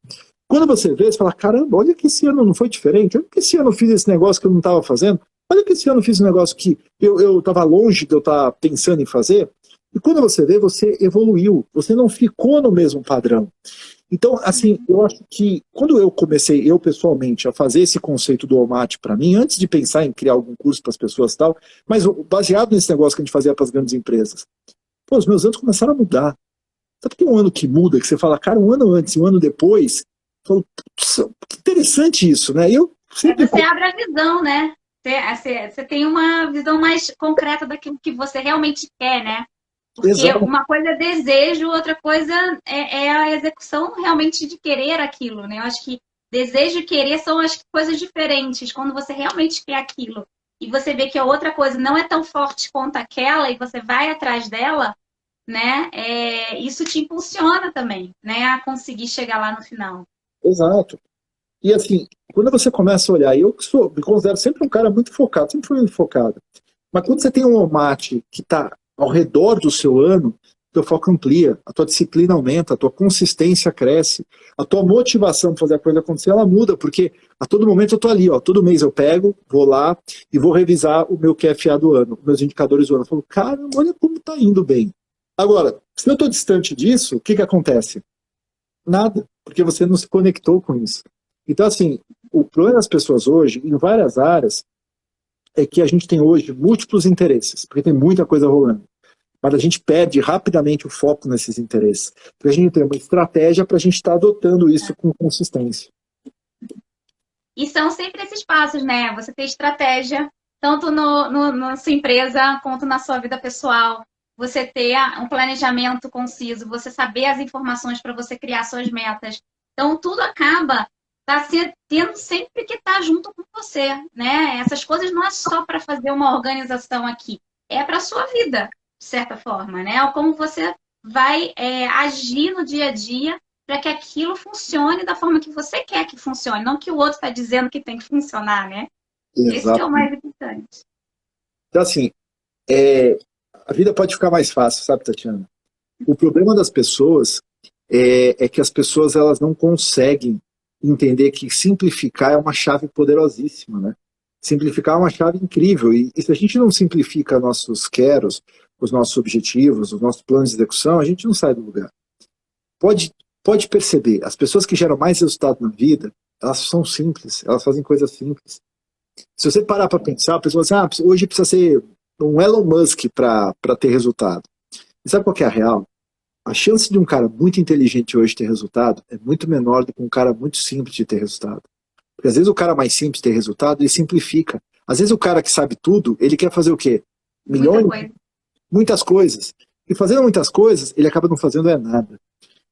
Quando você vê, você fala, caramba, olha que esse ano não foi diferente, olha que esse ano eu fiz esse negócio que eu não estava fazendo, olha que esse ano eu fiz um negócio que eu estava longe de eu estar pensando em fazer. E quando você vê, você evoluiu, você não ficou no mesmo padrão. Então, assim, eu acho que quando eu comecei, eu pessoalmente, a fazer esse conceito do OMAT para mim, antes de pensar em criar algum curso para as pessoas e tal, mas baseado nesse negócio que a gente fazia para as grandes empresas, os meus anos começaram a mudar. Sabe que tem um ano que muda, que você fala, cara, um ano antes e um ano depois, eu falo, que interessante isso, né? Você abre a visão, né? Você tem uma visão mais concreta daquilo que você realmente quer, né? Porque Exato. uma coisa é desejo, outra coisa é a execução realmente de querer aquilo, né? Eu acho que desejo e querer são as coisas diferentes. Quando você realmente quer aquilo e você vê que a outra coisa não é tão forte quanto aquela e você vai atrás dela, né? Isso te impulsiona também, né? A conseguir chegar lá no final. Exato. E assim, quando você começa a olhar, me considero sempre um cara muito focado, sempre fui muito focado. Mas quando você tem um OMAT que está ao redor do seu ano, teu foco amplia, a tua disciplina aumenta, a tua consistência cresce, a tua motivação para fazer a coisa acontecer, ela muda, porque a todo momento eu estou ali, ó, todo mês eu pego, vou lá e vou revisar o meu QFA do ano, meus indicadores do ano. Eu falo, cara, olha como está indo bem. Agora, se eu estou distante disso, o que acontece? Nada, porque você não se conectou com isso. Então, assim, o problema das pessoas hoje, em várias áreas, é que a gente tem hoje múltiplos interesses, porque tem muita coisa rolando. mas a gente perde rapidamente o foco nesses interesses. Porque a gente tem uma estratégia para a gente estar adotando isso com consistência. E são sempre esses passos, né? Você ter estratégia, tanto na sua empresa quanto na sua vida pessoal. Você ter um planejamento conciso, você saber as informações para você criar suas metas. Então, tudo acaba tendo sempre que estar junto com você, né? Essas coisas não é só para fazer uma organização aqui, é para a sua vida, de certa forma, né? Ou como você vai agir no dia a dia para que aquilo funcione da forma que você quer que funcione, não que o outro está dizendo que tem que funcionar, né? Esse que é o mais importante. Então, assim, a vida pode ficar mais fácil, sabe, Tatiana? O problema das pessoas é que as pessoas elas não conseguem entender que simplificar é uma chave poderosíssima, né? Simplificar é uma chave incrível. E se a gente não simplifica nossos queros, os nossos objetivos, os nossos planos de execução, a gente não sai do lugar. Pode perceber, as pessoas que geram mais resultado na vida, elas são simples, elas fazem coisas simples. Se você parar para pensar, a pessoa fala assim, hoje precisa ser um Elon Musk para ter resultado. E sabe qual que é a real? A chance de um cara muito inteligente hoje ter resultado é muito menor do que um cara muito simples de ter resultado. Porque às vezes o cara mais simples ter resultado, ele simplifica. Às vezes o cara que sabe tudo, ele quer fazer o quê? Muitas coisas. E fazendo muitas coisas, ele acaba não fazendo nada.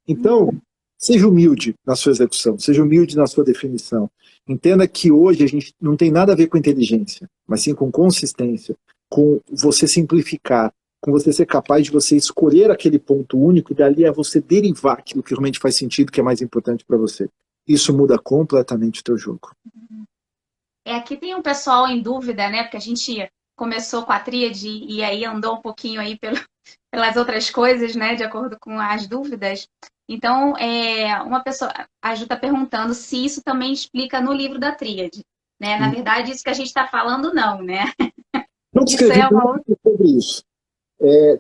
Então, seja humilde na sua execução, seja humilde na sua definição. Entenda que hoje a gente não tem nada a ver com inteligência, mas sim com consistência, com você simplificar, com você ser capaz de você escolher aquele ponto único e dali é você derivar aquilo que realmente faz sentido, que é mais importante para você. Isso muda completamente o teu jogo. Aqui tem um pessoal em dúvida, né? Porque a gente começou com a tríade e aí andou um pouquinho aí pelas outras coisas, né? De acordo com as dúvidas. Então, uma pessoa, a Ju está perguntando se isso também explica no livro da tríade, né? Na verdade, isso que a gente está falando, não, né? Não escrevi sobre isso.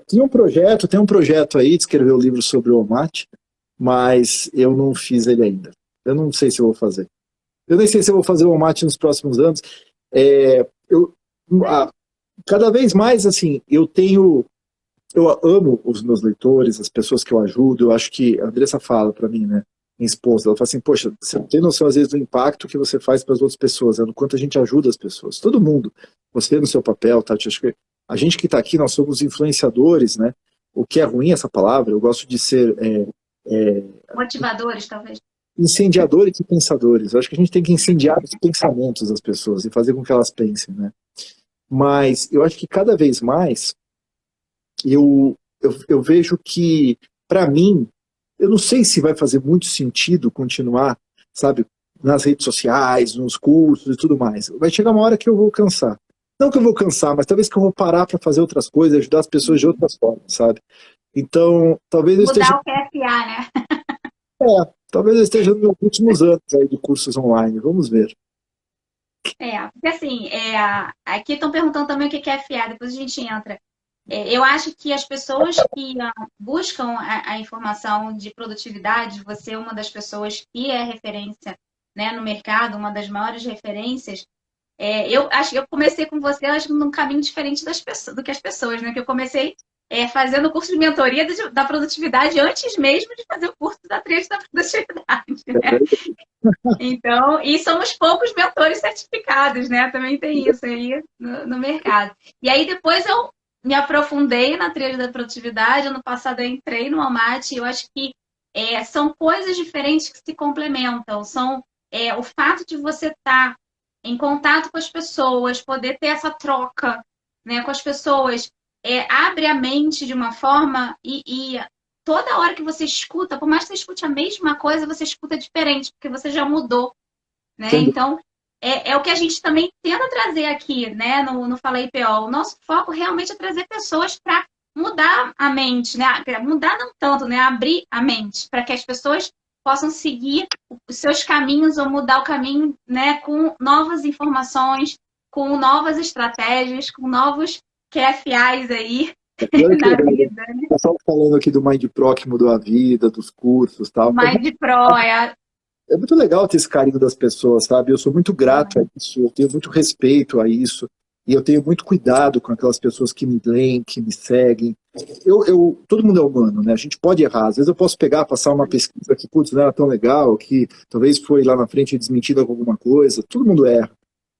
Tem um projeto aí de escrever o livro sobre o OMAT, mas eu não fiz ele ainda. Eu não sei se eu vou fazer. Eu nem sei se eu vou fazer o OMAT nos próximos anos. Cada vez mais, assim, eu amo os meus leitores, as pessoas que eu ajudo. Eu acho que a Andressa fala para mim, né, minha esposa, ela fala assim, poxa, você não tem noção às vezes do impacto que você faz para as outras pessoas, no quanto a gente ajuda as pessoas, todo mundo, você no seu papel, Tati, acho que a gente que está aqui, nós somos influenciadores, né, o que é ruim essa palavra, eu gosto de ser motivadores, talvez. Incendiadores e pensadores. Eu acho que a gente tem que incendiar os pensamentos das pessoas e fazer com que elas pensem, né? Mas eu acho que cada vez mais eu vejo que, para mim, eu não sei se vai fazer muito sentido continuar, sabe, nas redes sociais, nos cursos e tudo mais. Vai chegar uma hora que eu vou cansar. Não que eu vou cansar, mas talvez que eu vou parar para fazer outras coisas, ajudar as pessoas de outras formas, sabe? Então, talvez eu esteja... Mudar o QFA, né? Talvez eu esteja nos meus últimos anos aí de cursos online, vamos ver. Porque assim, aqui estão perguntando também o que é FA, depois a gente entra. Eu acho que as pessoas que buscam a informação de produtividade, você é uma das pessoas que é referência, né, no mercado, uma das maiores referências. Eu acho que eu comecei com você, eu acho, num caminho diferente do que as pessoas, né? Que eu comecei fazendo o curso de mentoria da produtividade antes mesmo de fazer o curso da tríade da produtividade, né? Então, e somos poucos mentores certificados, né? Também tem isso aí no mercado. E aí depois eu me aprofundei na tríade da produtividade. Ano passado eu entrei no Almaty e eu acho que são coisas diferentes que se complementam. São o fato de você estar em contato com as pessoas, poder ter essa troca, né, com as pessoas, abre a mente de uma forma e toda hora que você escuta, por mais que você escute a mesma coisa, você escuta diferente, porque você já mudou, né? Então, é o que a gente também tenta trazer aqui, né, no Fala IPO. O nosso foco realmente é trazer pessoas para mudar a mente, né? Mudar não tanto, né? Abrir a mente, para que as pessoas possam seguir os seus caminhos ou mudar o caminho, né, com novas informações, com novas estratégias, com novos QFAs aí na vida. O pessoal falando aqui do Mind Pro que mudou a vida, dos cursos e tal. Mind Pro é muito legal ter esse carinho das pessoas, sabe? Eu sou muito grato a isso, eu tenho muito respeito a isso, e eu tenho muito cuidado com aquelas pessoas que me leem, que me seguem. todo mundo é humano, né? A gente pode errar. Às vezes eu posso pegar, passar uma pesquisa que, putz, não era tão legal, que talvez foi lá na frente desmentida com alguma coisa. Todo mundo erra.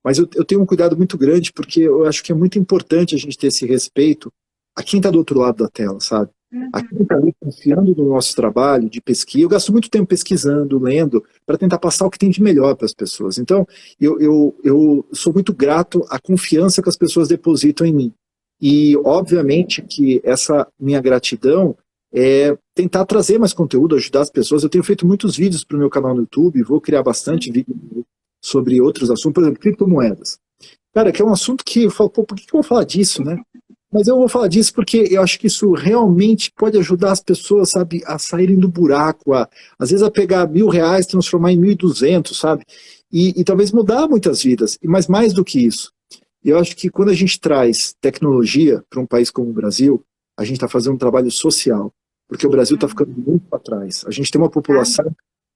Mas eu tenho um cuidado muito grande, porque eu acho que é muito importante a gente ter esse respeito a quem está do outro lado da tela, sabe? A quem está ali confiando no nosso trabalho de pesquisa. Eu gasto muito tempo pesquisando, lendo, para tentar passar o que tem de melhor para as pessoas. Então, eu sou muito grato à confiança que as pessoas depositam em mim. E, obviamente, que essa minha gratidão é tentar trazer mais conteúdo, ajudar as pessoas. Eu tenho feito muitos vídeos para o meu canal no YouTube, vou criar bastante vídeo sobre outros assuntos, por exemplo, criptomoedas. Cara, que é um assunto que eu falo, pô, por que eu vou falar disso, né? Mas eu vou falar disso porque eu acho que isso realmente pode ajudar as pessoas, sabe, a saírem do buraco, às vezes a pegar R$ 1.000, transformar em 1.200, sabe? E talvez mudar muitas vidas. Mas mais do que isso, eu acho que quando a gente traz tecnologia para um país como o Brasil, a gente está fazendo um trabalho social, porque o Brasil está ficando muito para trás. A gente tem uma população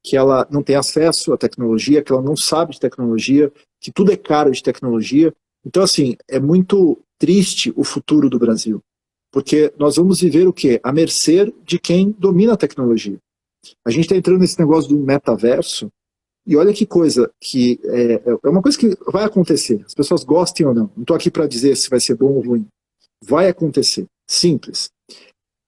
que ela não tem acesso à tecnologia, que ela não sabe de tecnologia, que tudo é caro de tecnologia. Então, assim, é muito triste o futuro do Brasil, porque nós vamos viver o quê? À mercê de quem domina a tecnologia. A gente está entrando nesse negócio do metaverso, e olha que coisa, que é uma coisa que vai acontecer, as pessoas gostem ou não. Não estou aqui para dizer se vai ser bom ou ruim. Vai acontecer, simples.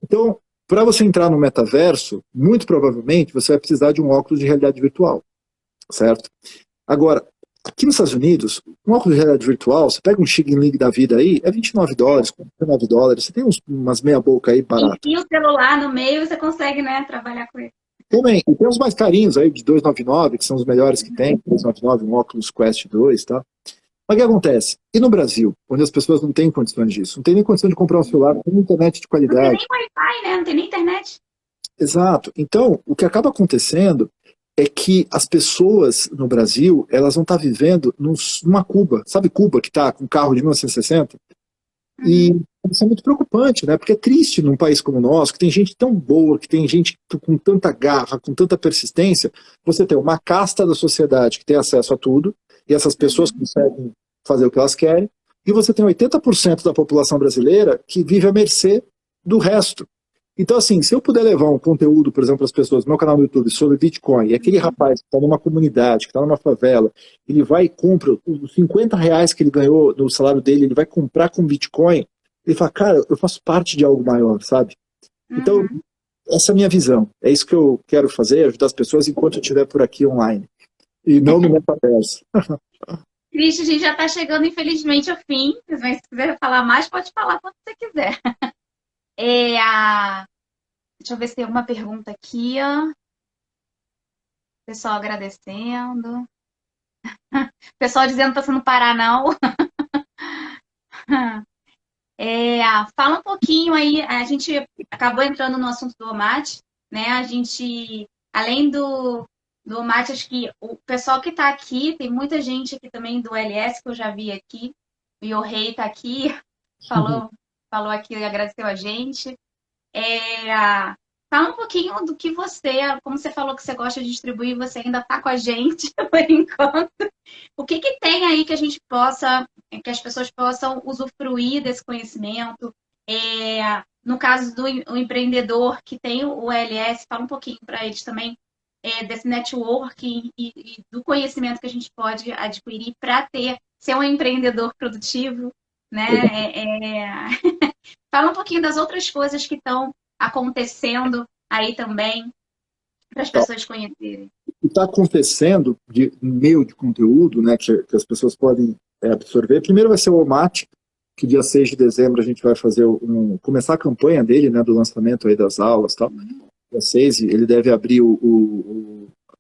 Então, para você entrar no metaverso, muito provavelmente você vai precisar de um óculos de realidade virtual, certo? Agora, aqui nos Estados Unidos, um óculos de realidade virtual, você pega um Xing Ling da vida aí, é $29, $49, você tem umas meia boca aí barato. E o celular no meio, você consegue, né, trabalhar com ele. Também, e tem uns mais carinhos aí, de 299, que são os melhores que tem, 299, um óculos Quest 2 e tal. Mas o que acontece? E no Brasil, onde as pessoas não têm condições disso? Não tem nem condição de comprar um celular, não tem internet de qualidade. Não tem nem Wi-Fi, né? Não tem nem internet. Exato. Então, o que acaba acontecendo é que as pessoas no Brasil, elas vão estar vivendo numa Cuba. Sabe Cuba, que está com carro de 1960? E isso é muito preocupante, né? Porque é triste num país como o nosso, que tem gente tão boa, que tem gente com tanta garra, com tanta persistência, você tem uma casta da sociedade que tem acesso a tudo, e essas pessoas conseguem fazer o que elas querem, e você tem 80% da população brasileira que vive à mercê do resto. Então, assim, se eu puder levar um conteúdo, por exemplo, para as pessoas no meu canal no YouTube sobre Bitcoin, e aquele rapaz que está numa comunidade, que está numa favela, ele vai e compra os R$ 50 que ele ganhou no salário dele, ele vai comprar com Bitcoin, ele fala, cara, eu faço parte de algo maior, sabe? Então, essa é a minha visão. É isso que eu quero fazer, ajudar as pessoas enquanto eu estiver por aqui online. E não no metaverso. Cristian, a gente já está chegando, infelizmente, ao fim. Mas se quiser falar mais, pode falar quando você quiser. Deixa eu ver se tem alguma pergunta aqui. Pessoal agradecendo. Pessoal dizendo que está sendo parar, não. Fala um pouquinho aí. A gente acabou entrando no assunto do OMAT, né? A gente, além do OMAT, acho que o pessoal que está aqui, tem muita gente aqui também do LS que eu já vi aqui. O Yohei está aqui, falou aqui, agradeceu a gente. Fala um pouquinho do que como você falou que você gosta de distribuir, você ainda está com a gente por enquanto. O que tem aí que que as pessoas possam usufruir desse conhecimento? No caso do empreendedor que tem o LS, fala um pouquinho para eles também desse networking e do conhecimento que a gente pode adquirir para ser um empreendedor produtivo, né? Fala um pouquinho das outras coisas que estão acontecendo aí também, para as pessoas conhecerem. O que está acontecendo de meio de conteúdo, né, que as pessoas podem absorver, primeiro vai ser o OMAT, que dia 6 de dezembro a gente vai fazer começar a campanha dele, né, do lançamento aí das aulas e tal. Dia 6, ele deve abrir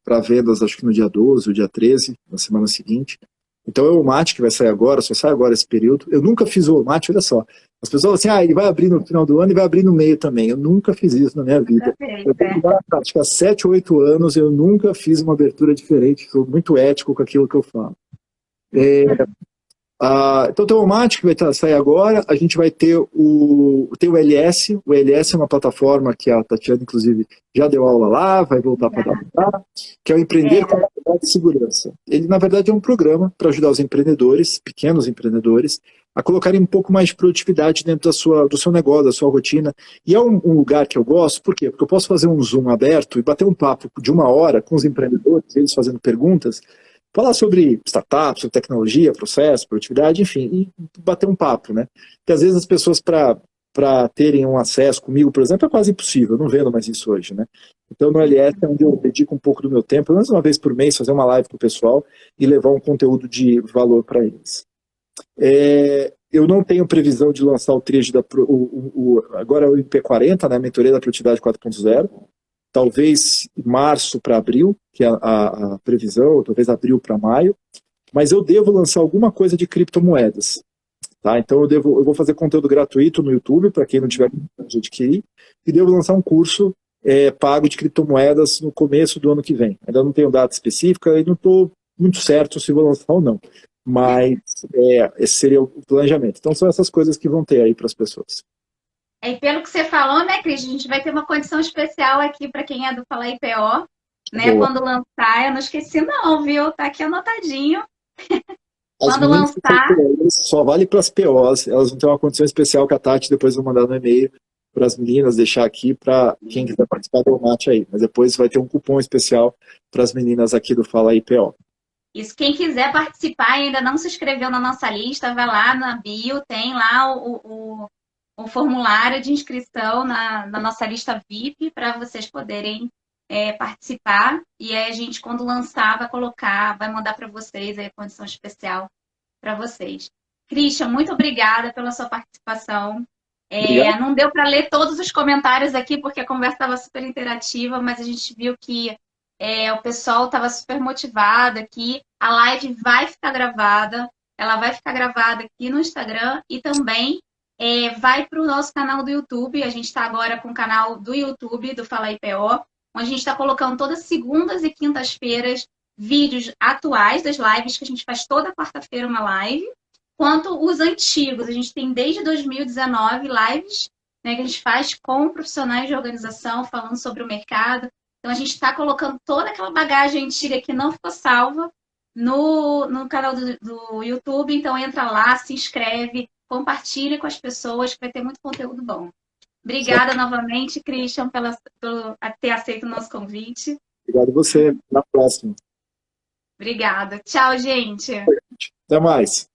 para vendas, acho que no dia 12, o dia 13, na semana seguinte. Então é o OMAT que vai sair agora, só sai agora esse período. Eu nunca fiz o OMAT, olha só. As pessoas falam assim, ele vai abrir no final do ano e vai abrir no meio também. Eu nunca fiz isso na minha vida. Eu tenho na prática há 7, 8 anos, eu nunca fiz uma abertura diferente. Sou muito ético com aquilo que eu falo. Então tem o Mate que vai sair agora, a gente vai ter tem o LS é uma plataforma que a Tatiana, inclusive, já deu aula lá, vai voltar para dar, que é o Empreender com Qualidade e Segurança. Ele, na verdade, é um programa para ajudar os empreendedores, pequenos empreendedores, a colocarem um pouco mais de produtividade dentro do seu negócio, da sua rotina. E é um lugar que eu gosto, por quê? Porque eu posso fazer um Zoom aberto e bater um papo de 1 hora com os empreendedores, eles fazendo perguntas, falar sobre startups, sobre tecnologia, processo, produtividade, enfim, e bater um papo, né? Porque às vezes as pessoas, para terem um acesso comigo, por exemplo, é quase impossível, eu não vendo mais isso hoje, né? Então no LS é onde eu dedico um pouco do meu tempo, pelo menos uma vez por mês, fazer uma live com o pessoal e levar um conteúdo de valor para eles. Eu não tenho previsão de lançar o Triage agora é o IP40, né? Mentoria da Produtividade 4.0. Talvez março para abril, que é a previsão, ou talvez abril para maio, mas eu devo lançar alguma coisa de criptomoedas. Tá? Então eu vou fazer conteúdo gratuito no YouTube, para quem não tiver de adquirir, e devo lançar um curso pago de criptomoedas no começo do ano que vem. Ainda não tenho data específica e não estou muito certo se vou lançar ou não, mas esse seria o planejamento. Então são essas coisas que vão ter aí para as pessoas. E pelo que você falou, né, Cris, a gente vai ter uma condição especial aqui para quem é do Fala IPO, né? Boa. Quando lançar, eu não esqueci não, viu? Tá aqui anotadinho. As Quando meninas que são lançar, POs, só vale para as POs, elas vão ter uma condição especial que a Tati depois vai mandar no e-mail para as meninas, deixar aqui para quem quiser participar do mate aí. Mas depois vai ter um cupom especial para as meninas aqui do Fala IPO. isso, quem quiser participar e ainda não se inscreveu na nossa lista, vai lá na bio, tem lá o formulário de inscrição na nossa lista VIP para vocês poderem participar. E aí a gente, quando lançar, vai mandar para vocês a condição especial para vocês. Christian, muito obrigada pela sua participação. Não deu para ler todos os comentários aqui, porque a conversa estava super interativa, mas a gente viu que o pessoal estava super motivado aqui. A live vai ficar gravada, ela vai ficar gravada aqui no Instagram e também vai para o nosso canal do YouTube. A gente está agora com o canal do YouTube do Fala IPO, onde a gente está colocando todas segundas e quintas-feiras vídeos atuais das lives, que a gente faz toda quarta-feira uma live, quanto os antigos. A gente tem desde 2019 lives, né, que a gente faz com profissionais de organização falando sobre o mercado. Então a gente está colocando toda aquela bagagem antiga que não ficou salva no canal do YouTube. Então entra lá, se inscreve, compartilha com as pessoas, que vai ter muito conteúdo bom. Obrigada novamente, Christian, por ter aceito o nosso convite. Obrigado a você. Até a próxima. Obrigada. Tchau, gente. Até mais.